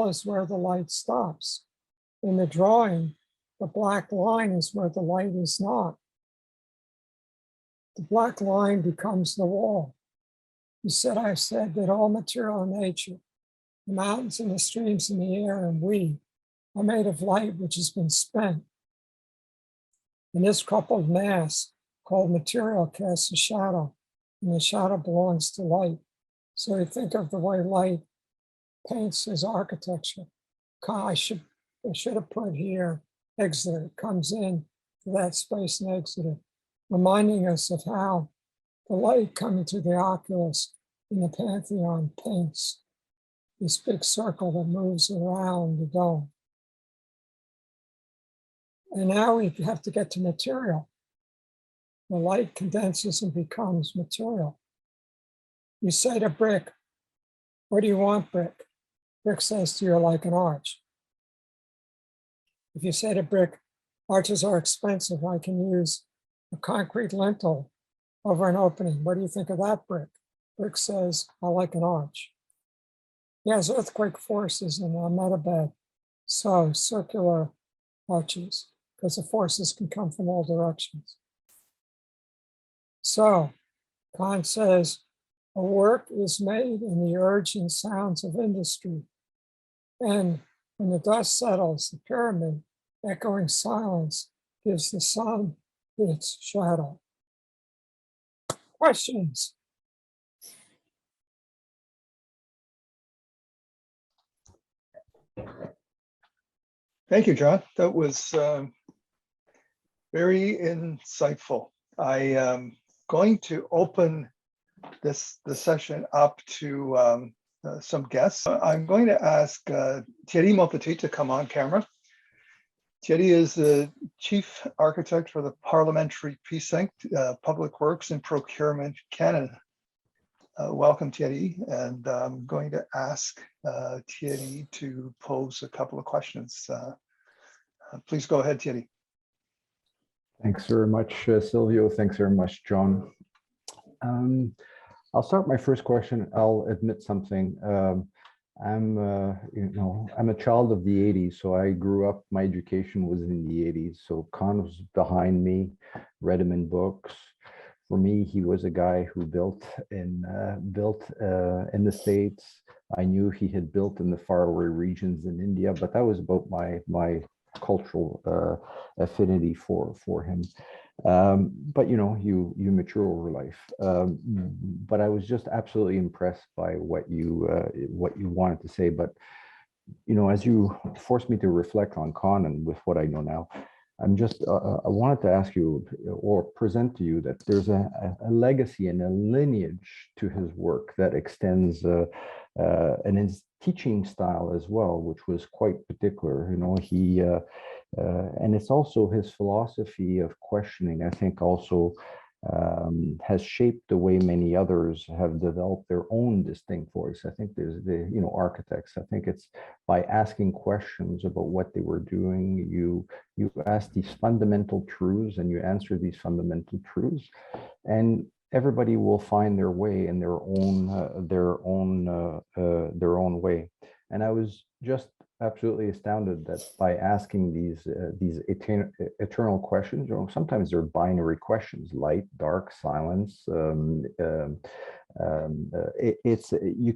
S2: is where the light stops. In the drawing, the black line is where the light is not. The black line becomes the wall. He said, I said that all material in nature, the mountains and the streams and the air and we are made of light which has been spent. And this coupled mass called material casts a shadow, and the shadow belongs to light. So you think of the way light paints his architecture. I should have put here, exit, it comes in to that space and exited, reminding us of how the light coming through the oculus in the Pantheon paints this big circle that moves around the dome. And now we have to get to material. The light condenses and becomes material. You say to brick, what do you want, brick? Brick says to you, like an arch. If you say to brick, arches are expensive, I can use a concrete lintel over an opening. What do you think of that brick? Brick says, I like an arch. Yes, earthquake forces in a metabed, so circular arches, because the forces can come from all directions. So, Kahn says, a work is made in the urging sounds of industry. And when the dust settles, the pyramid, echoing silence, gives the sun its shadow. Questions?
S1: Thank you, John. That was very insightful. I am going to open the session up to some guests. I'm going to ask Thierry Maupetit to come on camera. Thierry is the Chief Architect for the Parliamentary Precinct, Public Works and Procurement Canada. Welcome, Thierry, and I'm going to ask Thierry to pose a couple of questions. Please go ahead, Thierry.
S3: Thanks very much, Silvio. Thanks very much, John. I'll start my first question. I'll admit something. I'm a child of the 80s, so I grew up, my education was in the 80s. So Kahn was behind me, read him in books. For me, he was a guy who built in the States. I knew he had built in the faraway regions in India, but that was about my cultural affinity for him. But you mature over life. But I was just absolutely impressed by what you wanted to say. But as you forced me to reflect on Kahn and with what I know now, I'm just I wanted to ask you or present to you that there's a legacy and a lineage to his work that extends and his teaching style as well, which was quite particular. And it's also his philosophy of questioning. I think also has shaped the way many others have developed their own distinct voice. I think there's architects. I think it's by asking questions about what they were doing, you ask these fundamental truths and you answer these fundamental truths, and everybody will find their way in their own way. And I was just absolutely astounded that by asking these eternal questions, sometimes they're binary questions: light, dark, silence. You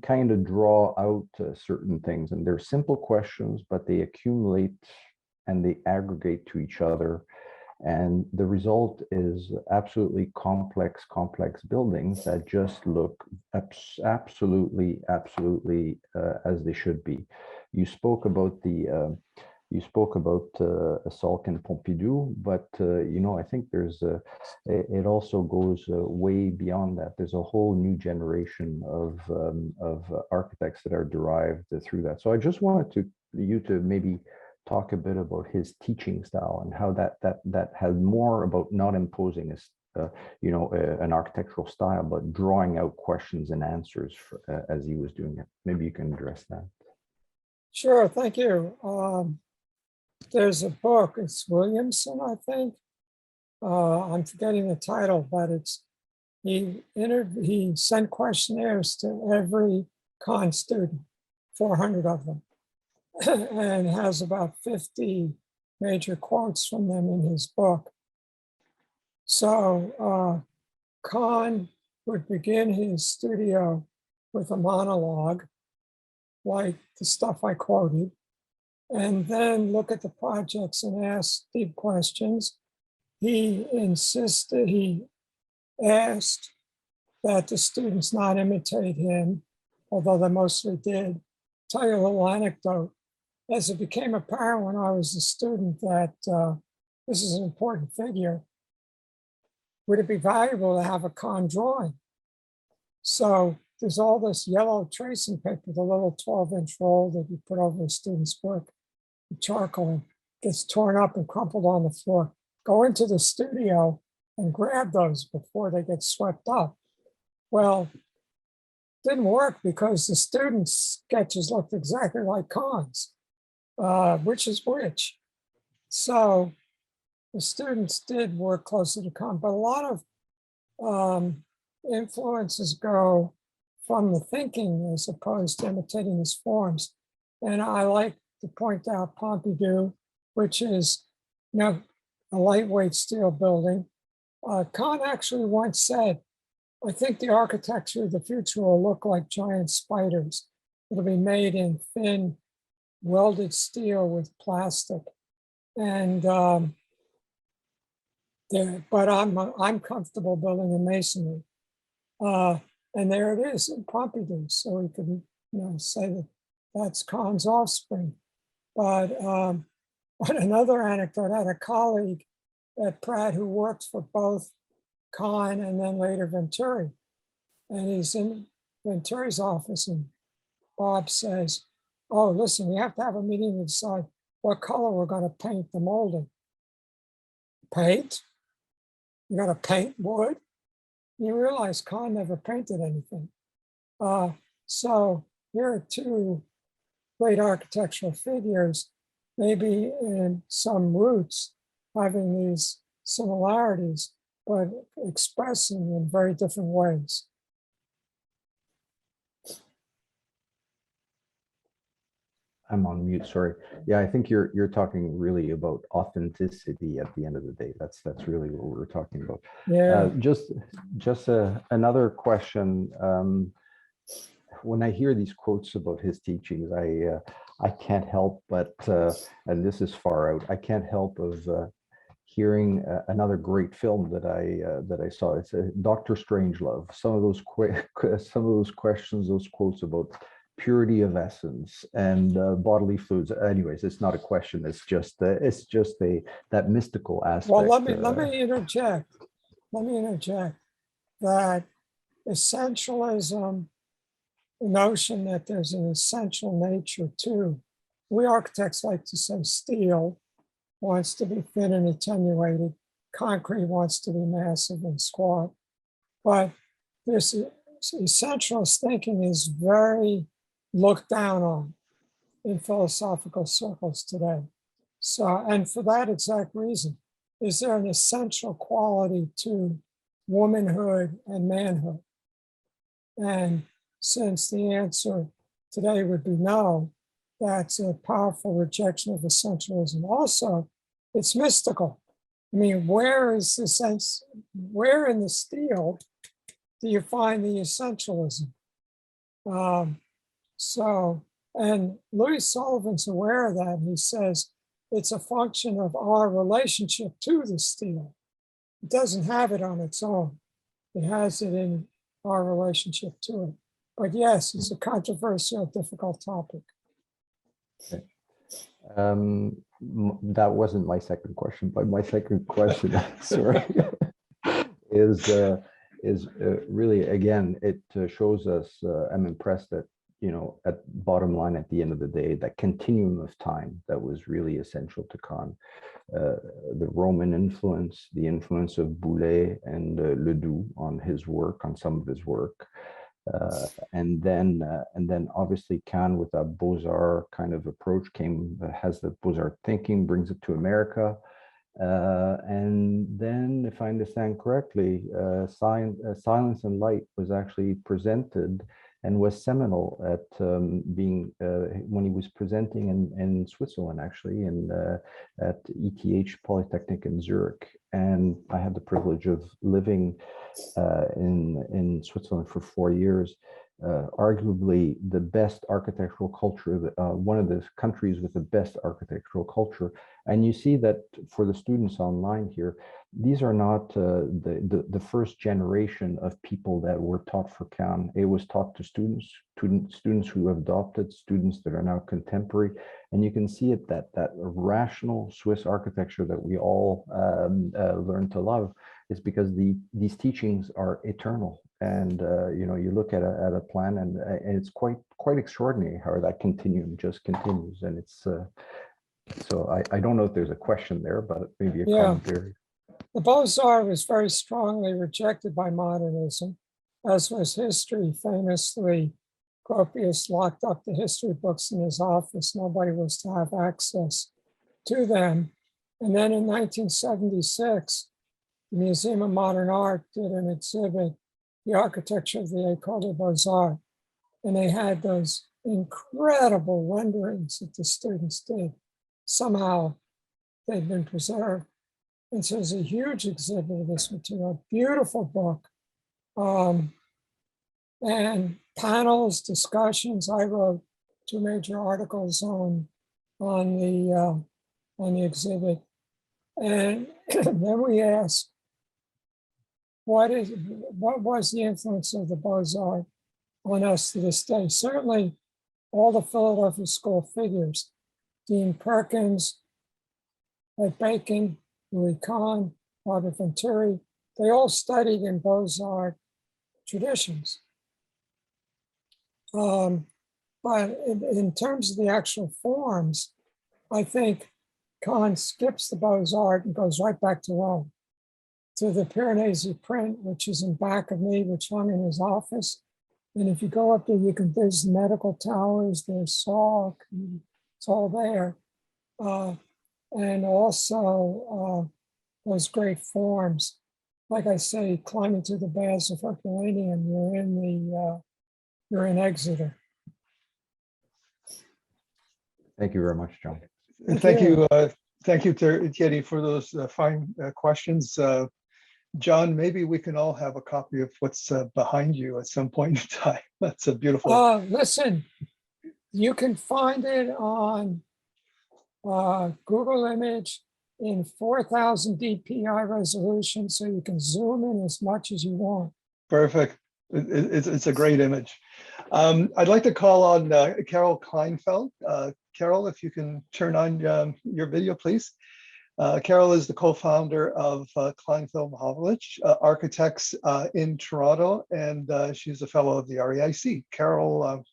S3: kind of draw out certain things, and they're simple questions, but they accumulate and they aggregate to each other. And the result is absolutely complex buildings that just look absolutely as they should be. You spoke about Salk and Pompidou, but I think it also goes way beyond that. There's a whole new generation of architects that are derived through that. So I just wanted you to maybe talk a bit about his teaching style and how that has more about not imposing an architectural style, but drawing out questions and answers as he was doing it. Maybe you can address that.
S2: Sure, thank you. There's a book, it's Williamson, I think. I'm forgetting the title, but he sent questionnaires to every Kahn student, 400 of them, and has about 50 major quotes from them in his book. So Kahn would begin his studio with a monologue, like the stuff I quoted, and then look at the projects and ask deep questions. He asked that the students not imitate him, although they mostly did. Tell you a little anecdote. As it became apparent when I was a student that this is an important figure, would it be valuable to have a Kahn drawing? So there's all this yellow tracing paper, the little 12-inch roll that you put over a student's book, the charcoal gets torn up and crumpled on the floor. Go into the studio and grab those before they get swept up. Well, didn't work because the students' sketches looked exactly like Kahn's. Which is which. So the students did work closer to Kahn, but a lot of influences go from the thinking as opposed to imitating his forms. And I like to point out Pompidou, which is a lightweight steel building. Kahn actually once said, I think the architecture of the future will look like giant spiders. It'll be made in thin welded steel with plastic, and but I'm comfortable building in masonry, and there it is in Pompidou. So we could say that that's Kahn's offspring. But another anecdote: I had a colleague at Pratt who worked for both Kahn and then later Venturi, and he's in Venturi's office, and Bob says, oh, listen, we have to have a meeting to decide what color we're going to paint the molding. Paint? You're going to paint wood? You realize Kahn never painted anything. So here are two great architectural figures, maybe in some roots having these similarities, but expressing in very different ways.
S3: I'm on mute, sorry. Yeah, I think you're talking really about authenticity at the end of the day. That's really what we're talking about.
S2: Yeah.
S3: Just another question. When I hear these quotes about his teachings, I can't help but, and this is far out, I can't help of hearing another great film that I saw. It's Dr. Strangelove. Some of those questions, those quotes about purity of essence and bodily fluids. Anyways, it's not a question. It's just that mystical aspect.
S2: Well, let me interject. Let me interject that essentialism, the notion that there's an essential nature too. We architects like to say steel wants to be thin and attenuated. concrete wants to be massive and squat. But this essentialist thinking is very looked down on in philosophical circles today. So, and for that exact reason, is there an essential quality to womanhood and manhood? And since the answer today would be no, that's a powerful rejection of essentialism. Also, it's mystical. I mean, where is the sense, where in the steel do you find the essentialism? And Louis Sullivan's aware of that. And he says it's a function of our relationship to the steel. It doesn't have it on its own. It has it in our relationship to it. But yes, it's a controversial, difficult topic.
S3: Okay. That wasn't my second question, but my second question, sorry, is really, again, it shows us, I'm impressed that, you know, at bottom line, at the end of the day, that continuum of time that was really essential to Kahn. The Roman influence, the influence of Boulay and Ledoux on his work, on some of his work. And then obviously Kahn with a Beaux-Arts kind of approach has the Beaux-Arts thinking, brings it to America. And then, if I understand correctly, Silence and Light was actually presented and was seminal at when he was presenting in Switzerland, actually, at ETH Polytechnic in Zurich. And I had the privilege of living in Switzerland for 4 years. Arguably the best architectural culture, one of the countries with the best architectural culture. And you see that for the students online here, these are not the first generation of people that were taught for Kahn. It was taught to students who have adopted, students that are now contemporary. And you can see it that rational Swiss architecture that we all learn to love is because these teachings are eternal. And you know, you look at a plan, and it's quite extraordinary how that continuum just continues. And it's so I don't know if there's a question there, but maybe a commentary.
S2: The Beaux-Arts was very strongly rejected by modernism, as was history. Famously, Gropius locked up the history books in his office. Nobody was to have access to them. And then in 1976, the Museum of Modern Art did an exhibit, The Architecture of the École des Beaux-Arts. And they had those incredible renderings that the students did. Somehow they've been preserved. And so there's a huge exhibit of this material, beautiful book. And panels, discussions. I wrote 2 major articles on the exhibit. And then we asked, what was the influence of the Beaux-Arts on us to this day? Certainly all the Philadelphia School figures, Dean Perkins, Ed Bacon, Louis Kahn, Robert Venturi, they all studied in Beaux-Arts traditions. But in terms of the actual forms, I think Kahn skips the Beaux-Arts and goes right back to Rome, to the Piranesi print, which is in back of me, which hung in his office. And if you go up there, you can visit the medical towers, there's Salk, it's all there. And also those great forms. Like I say, climbing to the baths of Herculaneum, you're in Exeter.
S3: Thank you very much, John.
S1: Thank you, Thierry, for those fine questions. John, maybe we can all have a copy of what's behind you at some point in time. That's a beautiful.
S2: Listen, you can find it on Google Image in 4000 DPI resolution, so you can zoom in as much as you want.
S1: Perfect. It's a great image. I'd like to call on Carol Kleinfeld. Carol, if you can turn on your video, please. Carol is the co-founder of Kleinfeld Mahovlich Architects in Toronto, and she's a fellow of the REIC. Carol.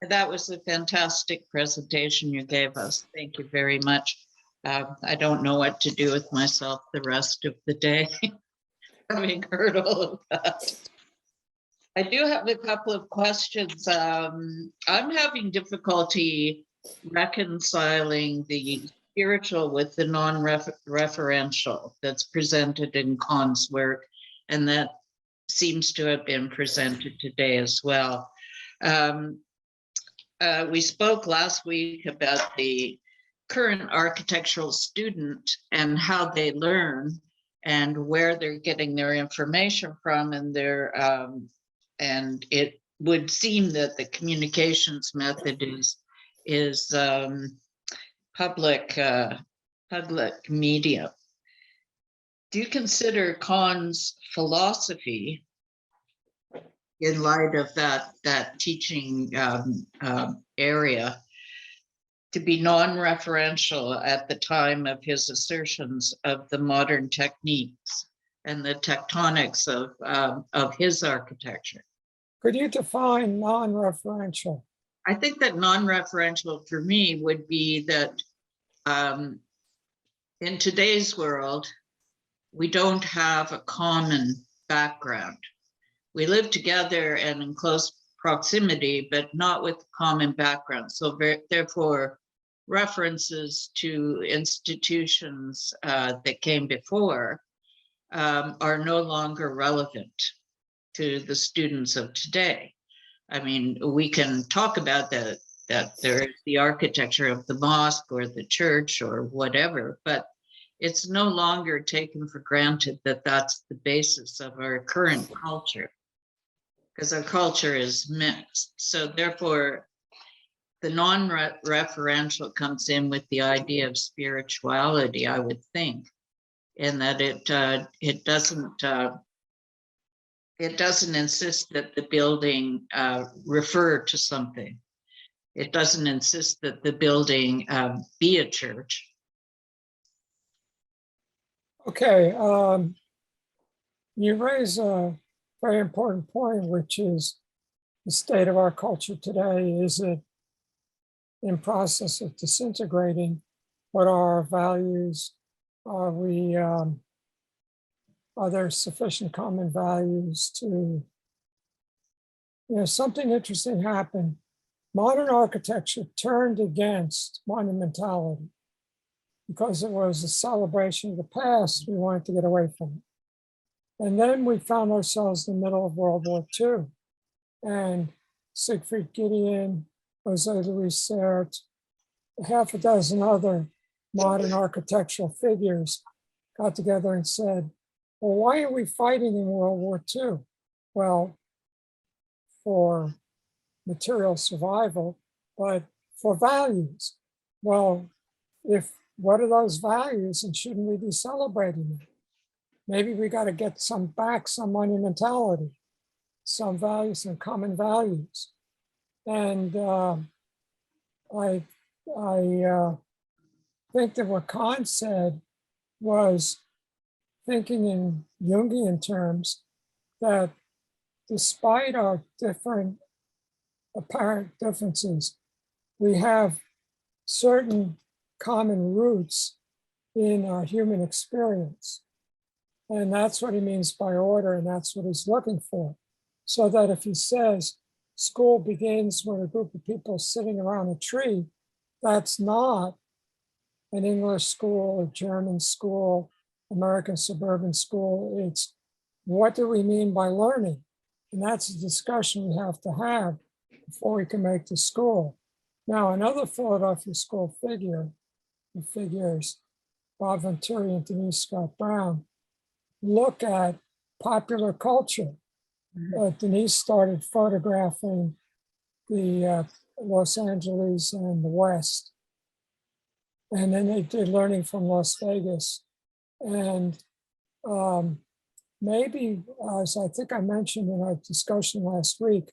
S4: That was a fantastic presentation you gave us. Thank you very much. I don't know what to do with myself the rest of the day, having heard all of that. I do have a couple of questions. I'm having difficulty reconciling the spiritual with the non-referential that's presented in Kahn's work, and that seems to have been presented today as well. We spoke last week about the current architectural student and how they learn and where they're getting their information from, and and it would seem that the communications method is public media. Do you consider Kahn's philosophy, in light of that teaching area, to be non-referential at the time of his assertions of the modern techniques and the tectonics of his architecture?
S2: Could you define non-referential?
S4: I think that non-referential for me would be that in today's world, we don't have a common background. We live together and in close proximity, but not with common background. So therefore, references to institutions that came before are no longer relevant to the students of today. I mean, we can talk about that there's the architecture of the mosque or the church or whatever, but it's no longer taken for granted that that's the basis of our current culture, because our culture is mixed. So therefore, the non-referential comes in with the idea of spirituality, I would think, in that it doesn't insist that the building refer to something. It doesn't insist that the building be a church.
S2: Okay, you raise a very important point, which is the state of our culture today. Is it in process of disintegrating? What are our values? Are there sufficient common values to, something interesting happened. Modern architecture turned against monumentality because it was a celebration of the past. We wanted to get away from it. And then we found ourselves in the middle of World War II. And Siegfried Giedion, Jose Luis Sert, half a dozen other modern architectural figures got together and said, well, why are we fighting in World War II? Well, for material survival, but for values. Well, what are those values, and shouldn't we be celebrating them? Maybe we got to get some monumentality, some values, some common values. And I think that what Kahn said was, thinking in Jungian terms, that despite our different apparent differences, we have certain common roots in our human experience. And that's what he means by order, and that's what he's looking for. So that if he says school begins with a group of people sitting around a tree, that's not an English school, a German school, American suburban school. It's, what do we mean by learning? And that's a discussion we have to have before we can make the school. Now, another Philadelphia school figures, Bob Venturi and Denise Scott Brown, look at popular culture. Denise started photographing the Los Angeles and the West. And then they did learning from Las Vegas. And maybe, as I think I mentioned in our discussion last week,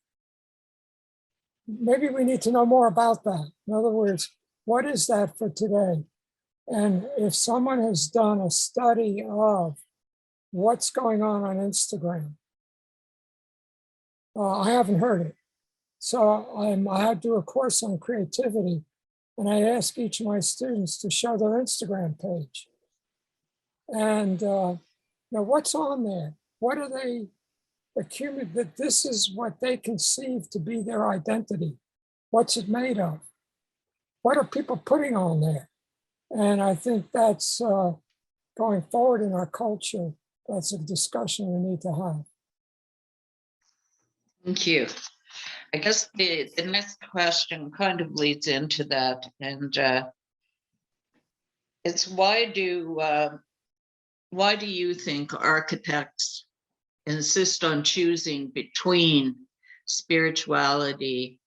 S2: maybe we need to know more about that. In other words, what is that for today? And if someone has done a study of what's going on Instagram, I haven't heard it. So I do a course on creativity, and I ask each of my students to show their Instagram page. And now what's on there? What are they accumulate that this is what they conceive to be their identity? What's it made of? What are people putting on there? And I think that's going forward in our culture. That's a discussion we need to have.
S4: Thank you. I guess the next question kind of leads into that, and it's why do you think architects insist on choosing between spirituality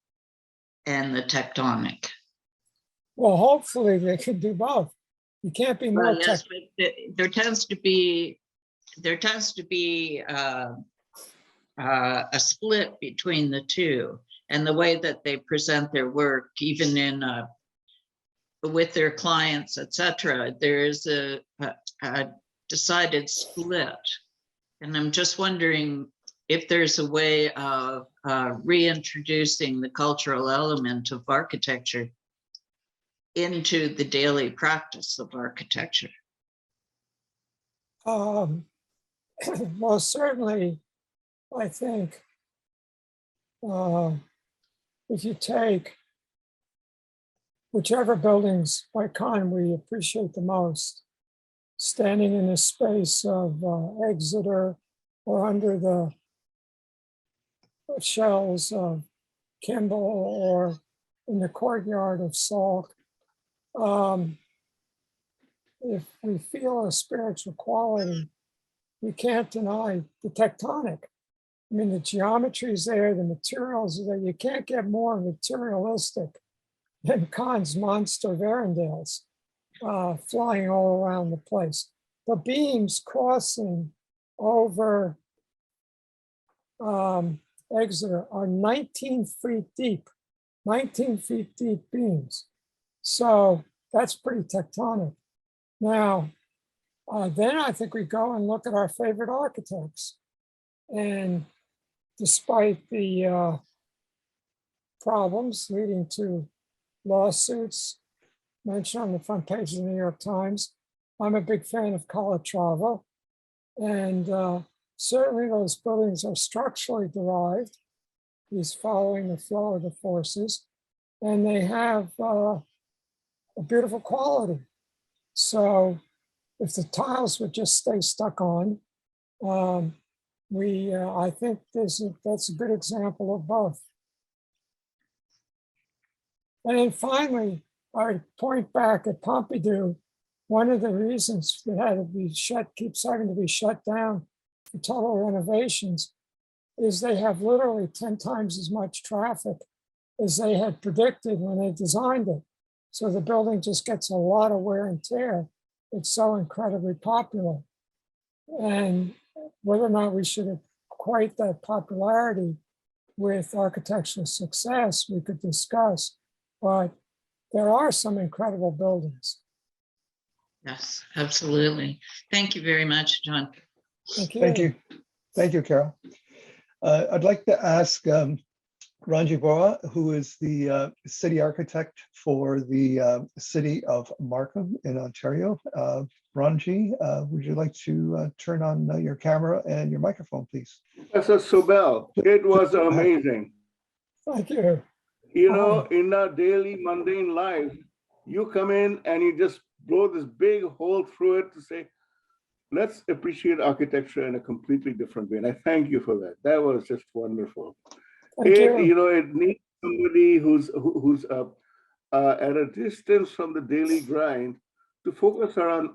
S4: and the tectonic?
S2: Well, hopefully they can do both. You can't be more
S4: Well, yes, but there tends to be a split between the two, and the way that they present their work, even in with their clients, etc. There is a decided split, and I'm just wondering if there's a way of reintroducing the cultural element of architecture into the daily practice of architecture.
S2: Well, certainly, I think if you take whichever buildings by Kahn we appreciate the most, standing in the space of Exeter or under the shells of Kimball or in the courtyard of Salk, if we feel a spiritual quality, we can't deny the tectonic. I mean, the geometry is there, the materials are there. You can't get more materialistic than Kahn's monster Varandales flying all around the place. The beams crossing over Exeter are 19 feet deep, 19 feet deep beams. So that's pretty tectonic. Now, then I think we go and look at our favorite architects. And despite the problems leading to lawsuits mentioned on the front page of the New York Times, I'm a big fan of Calatrava. And certainly those buildings are structurally derived. He's following the flow of the forces. And they have a beautiful quality. So if the tiles would just stay stuck on, I think that's a good example of both. And then finally, I point back at Pompidou. One of the reasons it had to be keeps having to be shut down for total renovations is they have literally 10 times as much traffic as they had predicted when they designed it. So the building just gets a lot of wear and tear. It's so incredibly popular. And whether or not we should equate that popularity with architectural success, we could discuss, but there are some incredible buildings.
S4: Yes, absolutely. Thank you very much, John.
S2: Thank you.
S1: Thank you. Thank you, Carol. I'd like to ask Ranji Bora, who is the city architect for the city of Markham in Ontario. Ranji, would you like to turn on your camera and your microphone, please?
S5: Professor Lobell, it was amazing.
S2: Thank you.
S5: You know, in our daily mundane life, you come in and you just blow this big hole through it to say, let's appreciate architecture in a completely different way. And I thank you for that. That was just wonderful. You know, it needs somebody who's at a distance from the daily grind to focus on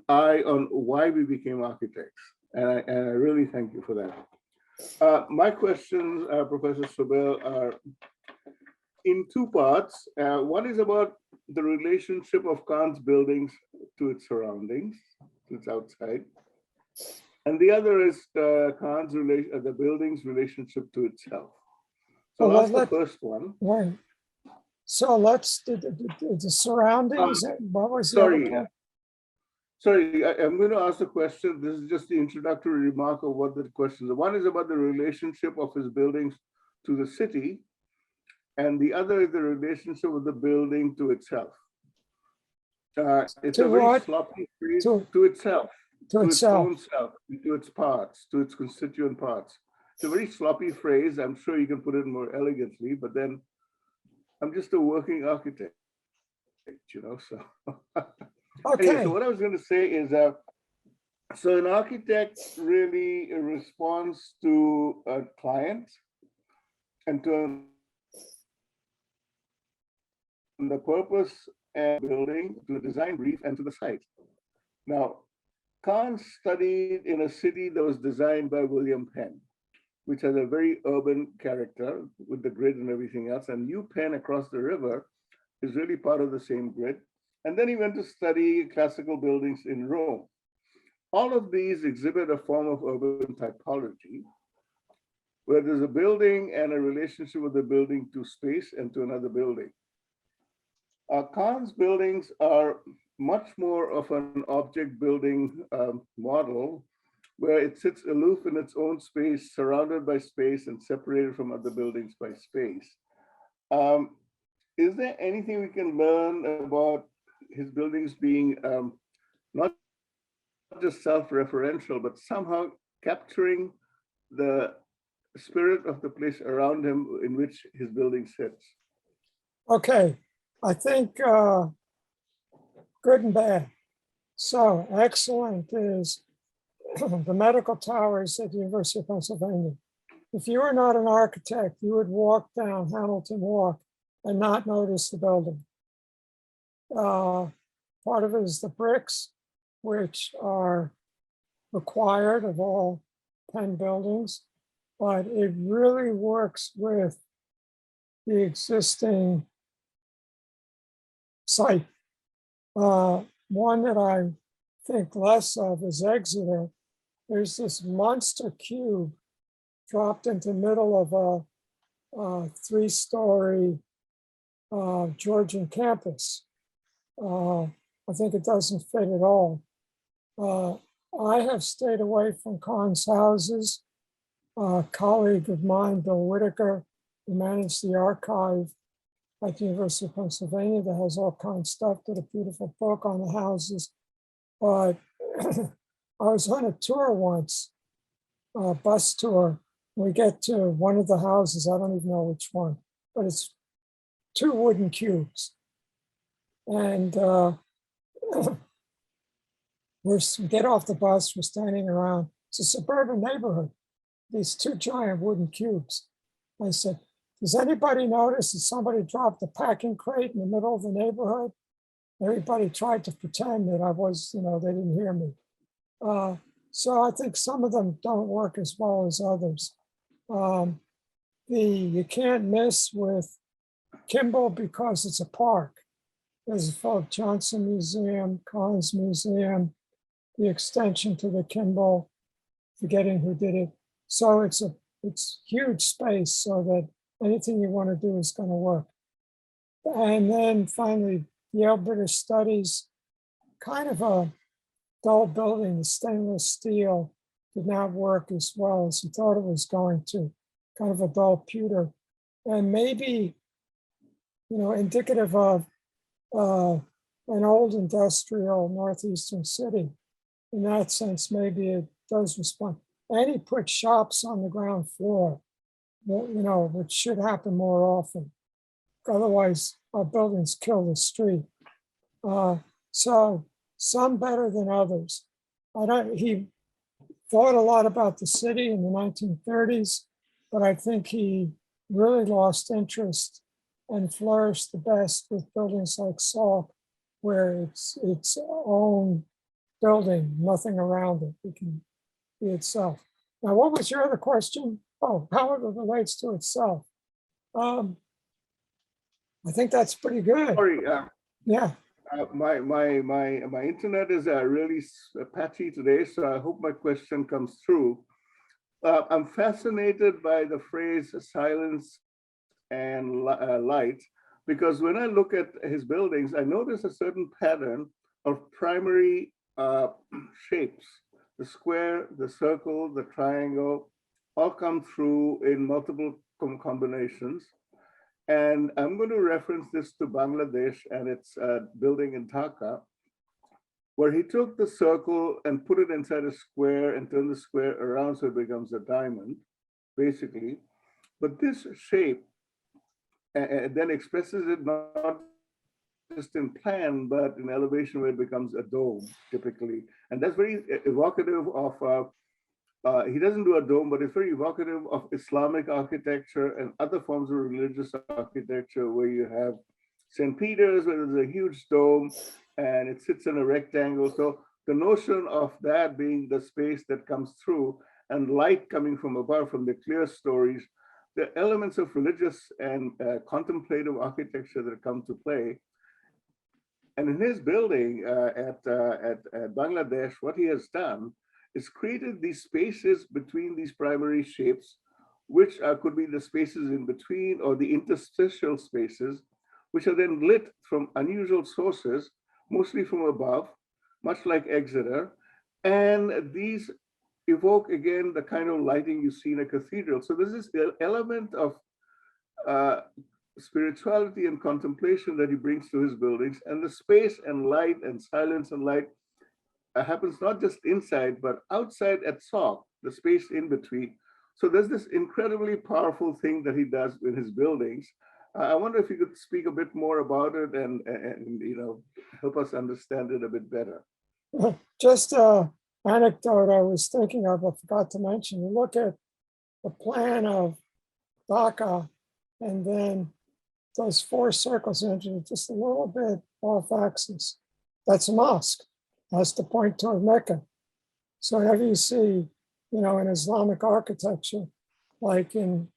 S5: why we became architects. And I really thank you for that. My questions, Professor Lobell, are in two parts. One is about the relationship of Kahn's buildings to its surroundings, to its outside. And the other is the building's relationship to itself. So that's the first one.
S2: Right. So let's the surroundings. What was
S5: sorry, I'm going to ask the question. This is just the introductory remark of what the questions are. One is about the relationship of his buildings to the city, and the other is the relationship of the building to itself. It's
S2: To
S5: a very
S2: what?
S5: sloppy phrase
S2: To,
S5: to itself,
S2: to
S5: to its
S2: itself.
S5: own self, to its parts, to its constituent parts. It's a very sloppy phrase. I'm sure you can put it more elegantly, but then I'm just a working architect, so. Anyway, so
S2: Okay,
S5: what I was going to say is, so an architect really responds to a client and to the purpose and building, to the design brief, and to the site. Now, Kahn studied in a city that was designed by William Penn, which has a very urban character with the grid and everything else. And New Penn across the river is really part of the same grid. And then he went to study classical buildings in Rome. All of these exhibit a form of urban typology, where there's a building and a relationship with the building to space and to another building. Kahn's buildings are much more of an object building model, where it sits aloof in its own space, surrounded by space and separated from other buildings by space. Is there anything we can learn about his buildings being not just self-referential, but somehow capturing the spirit of the place around him in which his building sits?
S2: okay. I think good and bad. So excellent is the medical towers at the University of Pennsylvania. If you were not an architect, you would walk down Hamilton Walk and not notice the building. Part of it is the bricks, which are required of all Penn buildings, but it really works with the existing site. One that I think less of is Exeter. There's this monster cube dropped into the middle of a 3-story Georgian campus. I think it doesn't fit at all. I have stayed away from Kahn's houses. A colleague of mine, Bill Whitaker, who managed the archive at the University of Pennsylvania that has all kinds of stuff, did a beautiful book on the houses. But I was on a tour once, a bus tour. We get to one of the houses, I don't even know which one, but it's 2 wooden cubes. And we get off the bus, we're standing around. It's a suburban neighborhood, these 2 giant wooden cubes. I said, does anybody notice that somebody dropped a packing crate in the middle of the neighborhood? Everybody tried to pretend that I was, they didn't hear me. So I think some of them don't work as well as others. You can't miss with Kimball because it's a park. There's the Falk Johnson Museum, Collins Museum, the extension to the Kimball, forgetting who did it. So it's huge space so that anything you want to do is going to work. And then finally, Yale British Studies, kind of a dull building, the stainless steel did not work as well as he thought it was going to, kind of a dull pewter. And maybe, indicative of an old industrial northeastern city. In that sense, maybe it does respond. And he put shops on the ground floor, which should happen more often. Otherwise, our buildings kill the street. So some better than others. He thought a lot about the city in the 1930s, but I think he really lost interest and flourished the best with buildings like Salk, where it's its own building, nothing around it. It can be itself. Now, what was your other question? Oh, how it relates to itself. I think that's pretty good.
S5: Sorry,
S2: Yeah.
S5: my internet is really patchy today, so I hope my question comes through. I'm fascinated by the phrase silence and light, because when I look at his buildings, I notice a certain pattern of primary shapes. The square, the circle, the triangle, all come through in multiple combinations. And I'm going to reference this to Bangladesh and its building in Dhaka, where he took the circle and put it inside a square and turned the square around so it becomes a diamond, basically. But this shape then expresses it not just in plan, but in elevation where it becomes a dome, typically. And that's very evocative of, he doesn't do a dome, but it's very evocative of Islamic architecture and other forms of religious architecture where you have St. Peter's, where there's a huge dome and it sits in a rectangle. So the notion of that being the space that comes through and light coming from above from the clear stories, the elements of religious and contemplative architecture that come to play. And in his building at Bangladesh, what he has done is created these spaces between these primary shapes, which could be the spaces in between or the interstitial spaces, which are then lit from unusual sources, mostly from above, much like Exeter. And these evoke, again, the kind of lighting you see in a cathedral. So there's this element of spirituality and contemplation that he brings to his buildings, and the space and light and silence and light happens not just inside, but outside at Salk, the space in between. So there's this incredibly powerful thing that he does in his buildings. I wonder if you could speak a bit more about it and help us understand it a bit better.
S2: Just an anecdote I was thinking of, I forgot to mention. You look at the plan of Dhaka and then those four circles into just a little bit off axis. That's a mosque. That's to point toward Mecca. So whenever you see, in Islamic architecture, like in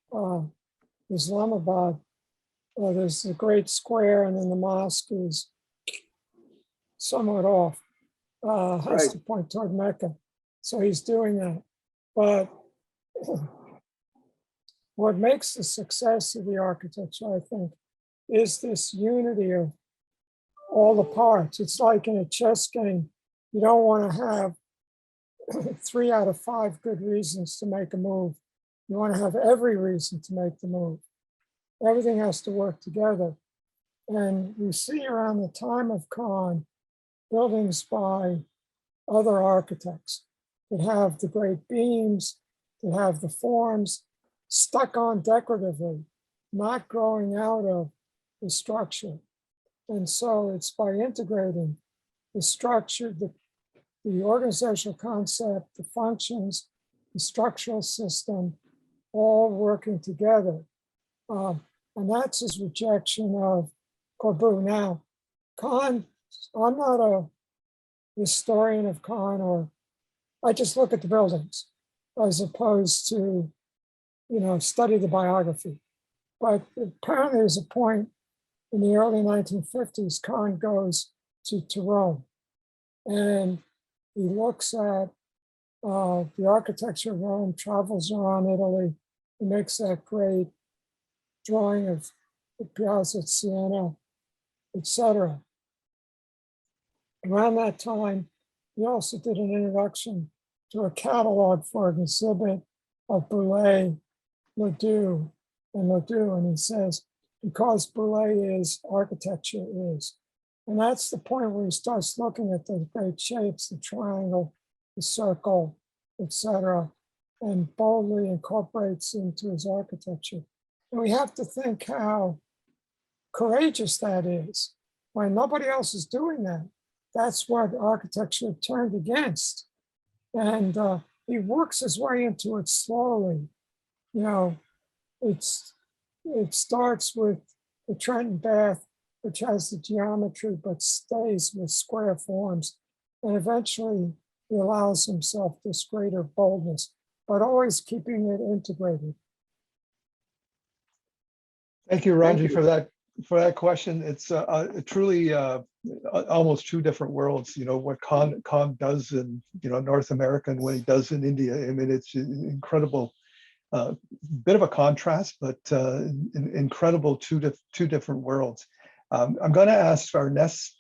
S2: Islamabad, there's the great square and then the mosque is somewhat off, has to point toward Mecca. So he's doing that. But what makes the success of the architecture, I think, is this unity of all the parts. It's like in a chess game, you don't want to have 3 out of 5 good reasons to make a move. You want to have every reason to make the move. Everything has to work together. And you see around the time of Kahn, buildings by other architects that have the great beams, that have the forms stuck on decoratively, not growing out of the structure. And so it's by integrating the structure, the organizational concept, the functions, the structural system, all working together. And that's his rejection of Corbu. Now, Kahn, I'm not a historian of Kahn, or I just look at the buildings as opposed to, study the biography. But apparently there's a point in the early 1950s, Kahn goes to Rome and he looks at the architecture of Rome, travels around Italy, he makes that great drawing of the Piazza at Siena, etc. Around that time, he also did an introduction to a catalog for an exhibit of Boulay, Ledoux, and he says, because Boulay is, architecture is. And that's the point where he starts looking at the great shapes, the triangle, the circle, etc., and boldly incorporates into his architecture. And we have to think how courageous that is. When nobody else is doing that, that's what architecture turned against. And he works his way into it slowly. It starts with the Trenton Bath, which has the geometry, but stays with square forms. And eventually he allows himself this greater boldness, but always keeping it integrated.
S1: Thank you, Ranji, for that question. It's truly almost 2 different worlds. What Kahn does in North America and what he does in India. I mean, it's an incredible bit of a contrast, but incredible two different worlds. I'm going to ask our next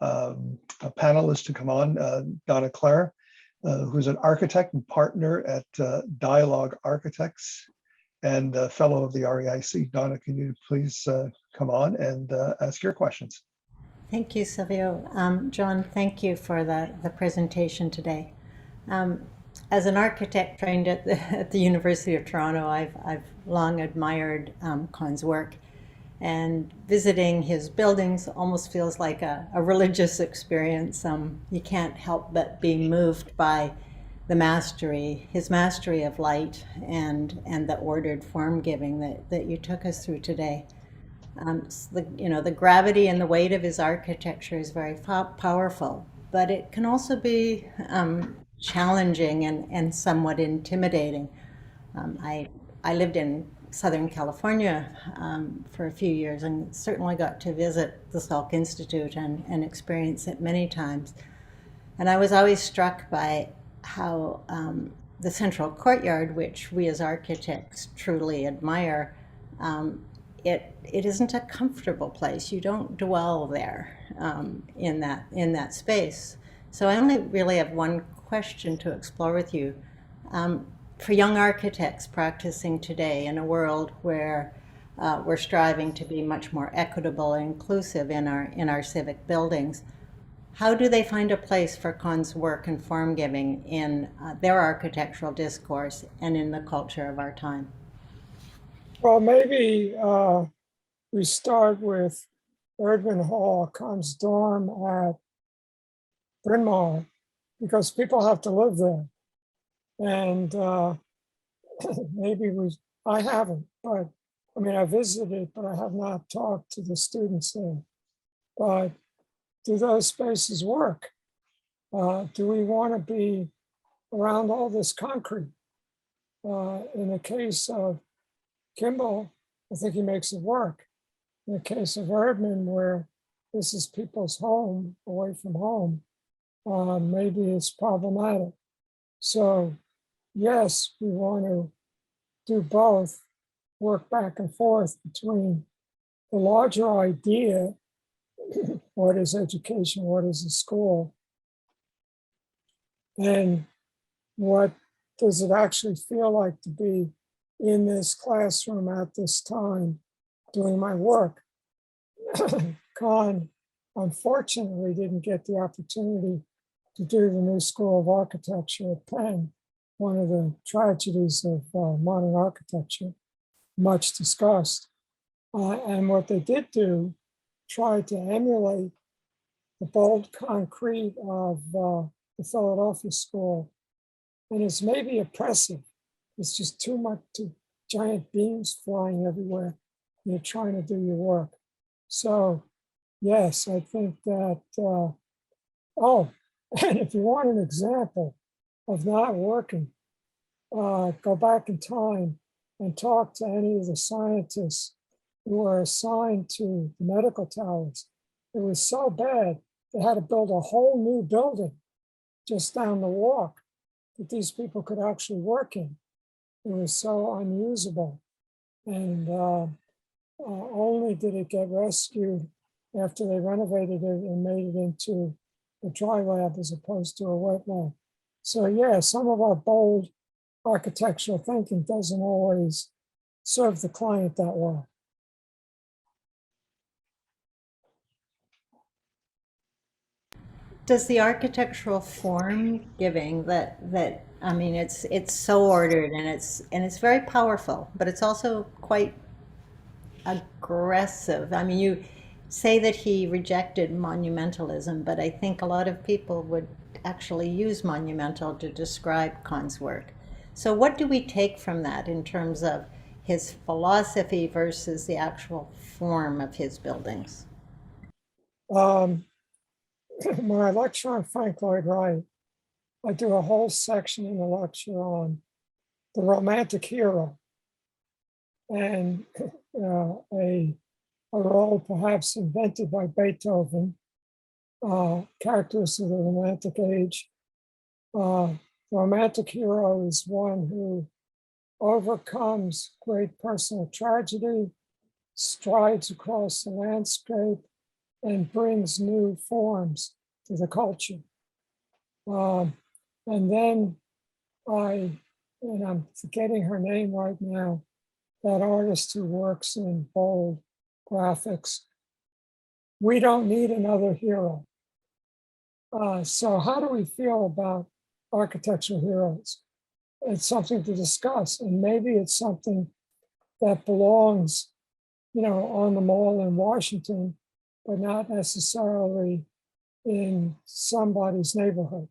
S1: panelist to come on, Donna Clare, who's an architect and partner at Dialogue Architects. and fellow of the REIC. Donna, can you please come on and ask your questions?
S6: Thank you, Silvio. John, thank you for the presentation today. As an architect trained at the University of Toronto, I've long admired Kahn's work, and visiting his buildings almost feels like a religious experience. You can't help but be moved by his mastery of light and the ordered form giving that you took us through today. The gravity and the weight of his architecture is very powerful, but it can also be challenging and somewhat intimidating. I lived in Southern California for a few years and certainly got to visit the Salk Institute and experience it many times. And I was always struck by how the central courtyard, which we as architects truly admire, it isn't a comfortable place. You don't dwell there in that space. So I only really have one question to explore with you. For young architects practicing today in a world where we're striving to be much more equitable and inclusive in our civic buildings, how do they find a place for Kahn's work and form giving in their architectural discourse and in the culture of our time?
S2: Well, maybe we start with Erdman Hall, Kahn's dorm at Bryn Mawr, because people have to live there. And maybe I haven't, but I mean, I visited, but I have not talked to the students there. But do those spaces work? Do we want to be around all this concrete? In the case of Kimball, I think he makes it work. In the case of Erdman, where this is people's home, away from home, maybe it's problematic. So yes, we want to do both, work back and forth between the larger idea, what is education, what is a school, and what does it actually feel like to be in this classroom at this time doing my work. Kahn, unfortunately, didn't get the opportunity to do the new School of Architecture at Penn, one of the tragedies of modern architecture, much discussed. And what they did do, try to emulate the bold concrete of the Philadelphia School. And it's maybe oppressive. It's just too much, giant beams flying everywhere. You're trying to do your work. So yes, I think that, and if you want an example of not working, go back in time and talk to any of the scientists who were assigned to the medical towers. It was so bad, they had to build a whole new building just down the walk that these people could actually work in. It was so unusable. And only did it get rescued after they renovated it and made it into a dry lab as opposed to a wet lab. So yeah, some of our bold architectural thinking doesn't always serve the client that well.
S6: Does the architectural form giving that I mean, it's so ordered and it's very powerful, but it's also quite aggressive. I mean, you say that he rejected monumentalism, but I think a lot of people would actually use monumental to describe Kahn's work. So what do we take from that in terms of his philosophy versus the actual form of his buildings?
S2: When I lecture on Frank Lloyd Wright, I do a whole section in the lecture on the romantic hero and a role perhaps invented by Beethoven, characteristics of the Romantic age. The romantic hero is one who overcomes great personal tragedy, strides across the landscape, and brings new forms to the culture. And then I'm forgetting her name right now, that artist who works in bold graphics, we don't need another hero. So how do we feel about architectural heroes? It's something to discuss, and maybe it's something that belongs, on the mall in Washington, but not necessarily in somebody's neighborhood.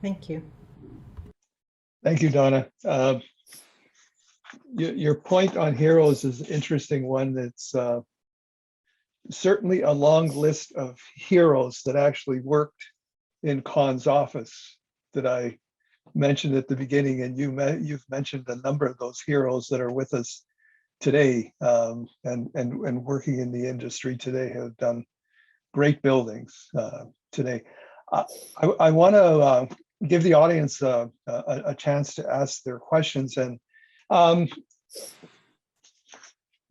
S6: Thank you.
S1: Thank you, Donna. Your point on heroes is an interesting one. That's certainly a long list of heroes that actually worked in Kahn's office that I mentioned at the beginning, and you've mentioned a number of those heroes that are with us today, and working in the industry today, have done great buildings today. I want to give the audience a chance to ask their questions. And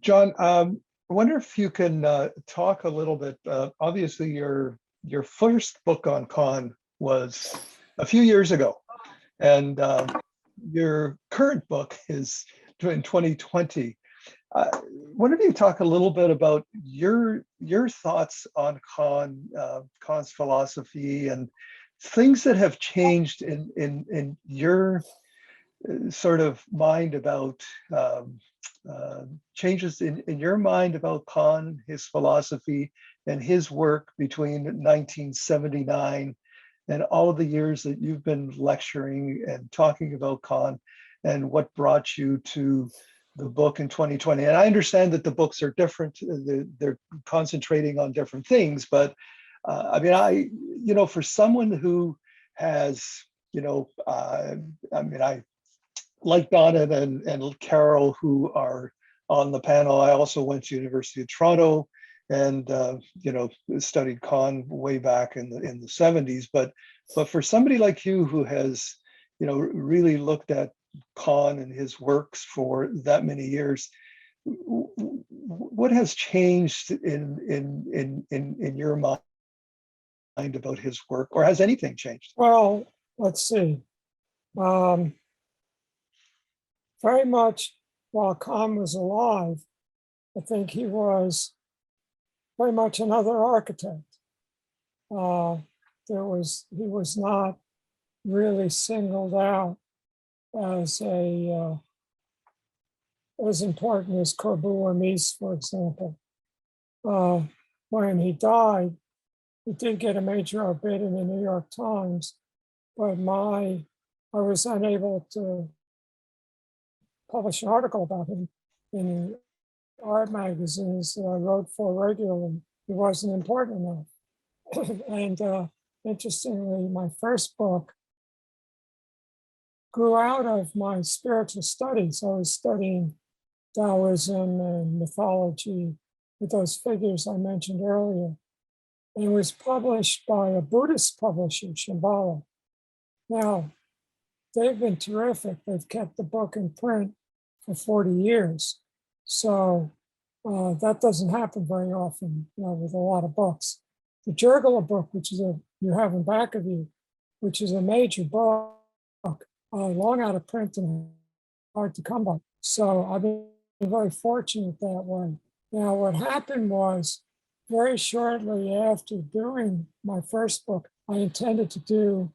S1: John, I wonder if you can talk a little bit. Obviously, your first book on Kahn was a few years ago, and your current book is in 2020. Wonder if you talk a little bit about your thoughts on Kahn's philosophy and things that have changed in your sort of mind about changes in your mind about Kahn, his philosophy, and his work between 1979 and all of the years that you've been lecturing and talking about Kahn, and what brought you to the book in 2020. And I understand that the books are different, they're concentrating on different things, but I mean, for someone who has, I like Donna and Carol, who are on the panel. I also went to University of Toronto and studied Kahn way back in the 70s. But for somebody like you who has really looked at Kahn and his works for that many years, what has changed in your mind about his work, or has anything changed?
S2: Well, let's see. Very much while Kahn was alive, I think he was very much another architect. He was not really singled out as as important as Corbu or Mies, for example. When he died, he did get a major obit in the New York Times, but I was unable to publish an article about him in art magazines that I wrote for regularly. He wasn't important enough. And interestingly, my first book grew out of my spiritual studies. I was studying Taoism and mythology with those figures I mentioned earlier. And it was published by a Buddhist publisher, Shambhala. Now, they've been terrific. They've kept the book in print for 40 years. So that doesn't happen very often, with a lot of books. The Jurgala book, which is you have in back of you, which is a major book, long out of print and hard to come by. So I've been very fortunate that way. Now, what happened was, very shortly after doing my first book, I intended to do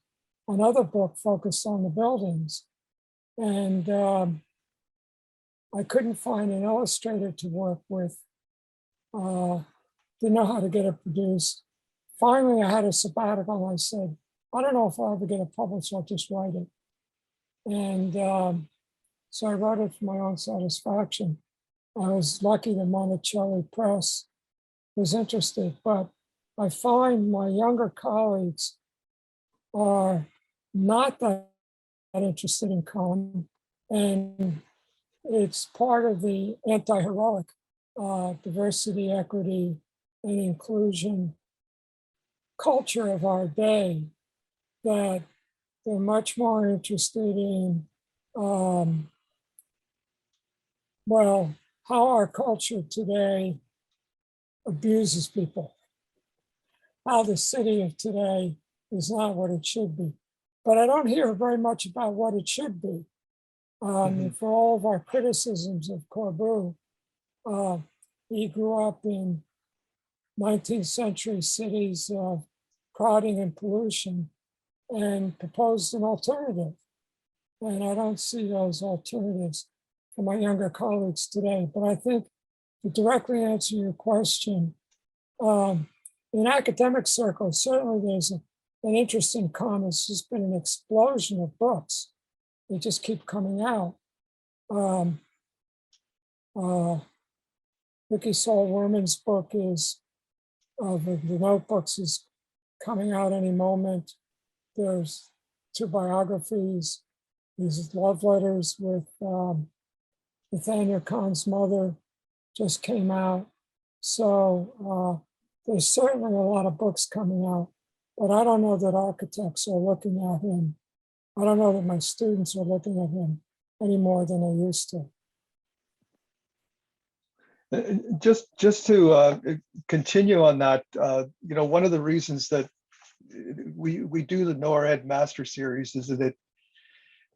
S2: another book focused on the buildings. And I couldn't find an illustrator to work with. Didn't know how to get it produced. Finally, I had a sabbatical. I said, I don't know if I'll ever get it published, I'll just write it. And so I wrote it for my own satisfaction. I was lucky that Monticelli Press was interested, but I find my younger colleagues are not that interested in Kahn, and it's part of the anti-heroic diversity, equity, and inclusion culture of our day, that they're much more interested in, how our culture today abuses people, how the city of today is not what it should be. But I don't hear very much about what it should be. For all of our criticisms of Corbu, he grew up in 19th century cities of crowding and pollution and proposed an alternative. And I don't see those alternatives for my younger colleagues today. But I think to directly answer your question, in academic circles, certainly there's an interest in commons. There's been an explosion of books. They just keep coming out. Vicky Saul Werman's book is, the notebooks is coming out any moment. There's 2 biographies. These love letters with Nathaniel Kahn's mother just came out. So there's certainly a lot of books coming out, but I don't know that architects are looking at him. I don't know that my students are looking at him any more than they used to.
S1: Just to continue on that, one of the reasons that we do the NORR Ed Master Series is that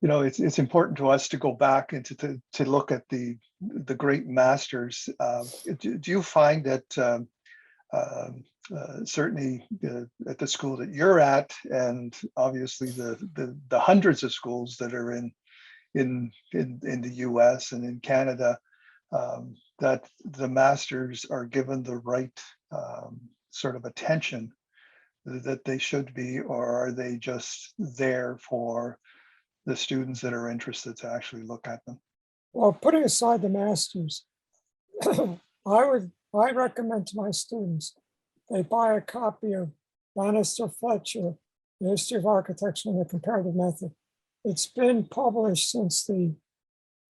S1: it's important to us to go back and to look at the great masters. Do you find that certainly at the school that you're at, and obviously the hundreds of schools that are in the US and in Canada, that the masters are given the right sort of attention that they should be, or are they just there for the students that are interested to actually look at them?
S2: Well, putting aside the masters, I recommend to my students they buy a copy of Bannister Fletcher, The History of Architecture and the Comparative Method. It's been published since the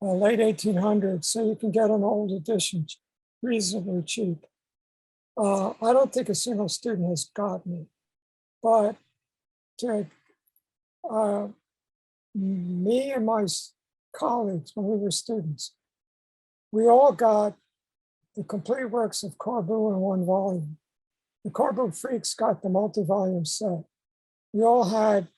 S2: late 1800s, so you can get an old edition reasonably cheap. I don't think a single student has gotten it, but me and my colleagues, when we were students, we all got the complete works of Corbu in 1 volume. The Corbu freaks got the multi-volume set. We all had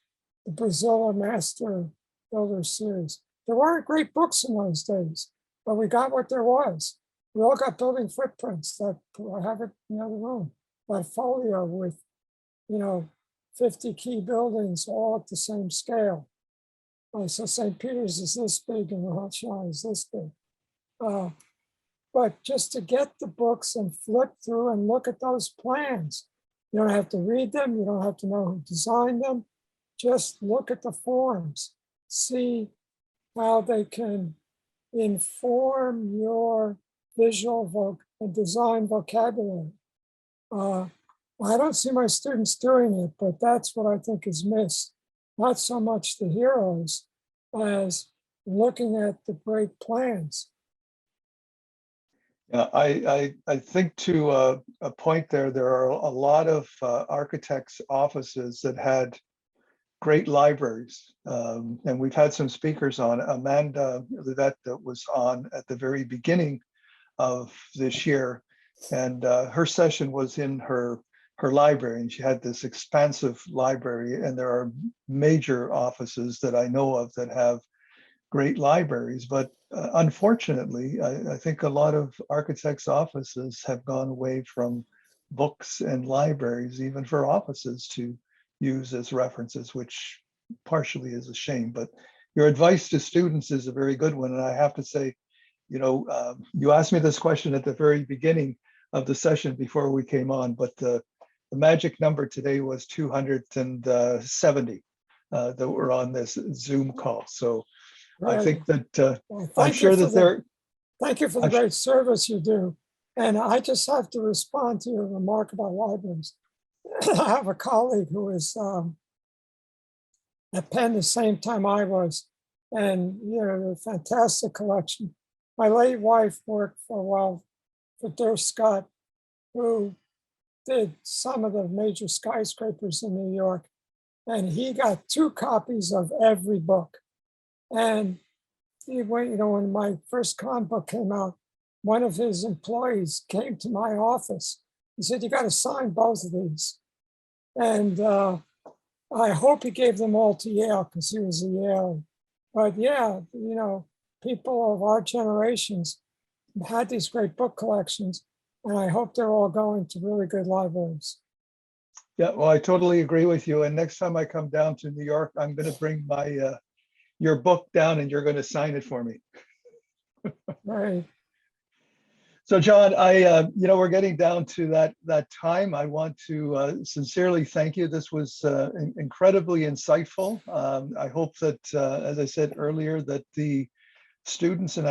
S2: the Brazilla Master Builder series. There weren't great books in those days, but we got what there was. We all got Building Footprints that I have it in the other room, that folio with, 50 key buildings all at the same scale. So St. Peter's is this big and Rothschild is this big. But just to get the books and flip through and look at those plans, you don't have to read them. You don't have to know who designed them. Just look at the forms, see how they can inform your visual and design vocabulary. I don't see my students doing it, but that's what I think is missed. Not so much the heroes as looking at the great plans.
S1: Yeah, I think to a point there are a lot of architects' offices that had great libraries. And we've had some speakers on. Amanda that was on at the very beginning of this year. And her session was in her library, and she had this expansive library. And there are major offices that I know of that have great libraries, but unfortunately, I think a lot of architects' offices have gone away from books and libraries, even for offices to use as references, which partially is a shame. But your advice to students is a very good one. And I have to say, you asked me this question at the very beginning of the session before we came on, but the magic number today was 270 that were on this Zoom call. So
S2: Right.
S1: I think that
S2: Well,
S1: I'm sure that they're.
S2: Thank you for the great service you do. And I just have to respond to your remark about libraries. I have a colleague who is at Penn the same time I was, and a fantastic collection. My late wife worked for a while for Durst Scott, who did some of the major skyscrapers in New York, and he got 2 copies of every book. And when my first Kahn book came out, one of his employees came to my office. He said, "You got to sign both of these." And I hope he gave them all to Yale because he was a Yale. But yeah, people of our generations had these great book collections, and I hope they're all going to really good libraries.
S1: Yeah, well, I totally agree with you. And next time I come down to New York, I'm going to bring my your book down and you're going to sign it for me.
S2: Right.
S1: So John, we're getting down to that time. I want to sincerely thank you. This was incredibly insightful. I hope that, as I said earlier, that the students, and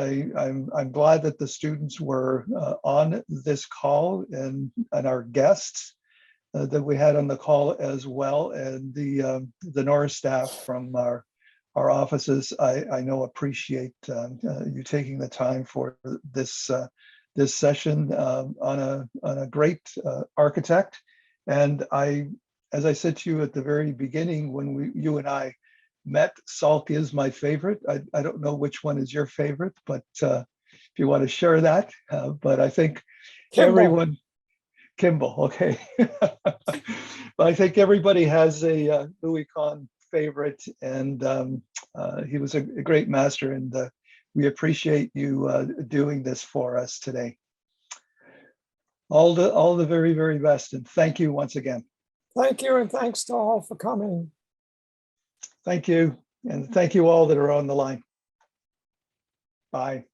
S1: I'm glad that the students were on this call, and our guests that we had on the call as well, and the NORR staff from our offices, I know appreciate you taking the time for this this session on a great architect. And as I said to you at the very beginning, when you and I met, Salk is my favorite. I don't know which one is your favorite, but if you want to share that, but I think
S2: Kimball.
S1: everyone, Kimball, okay. But I think everybody has a Louis Kahn favorite, and he was a great master, and we appreciate you doing this for us today. All the very, very best, and thank you once again.
S2: Thank you, and thanks to all for coming.
S1: Thank you, and thank you all that are on the line. Bye.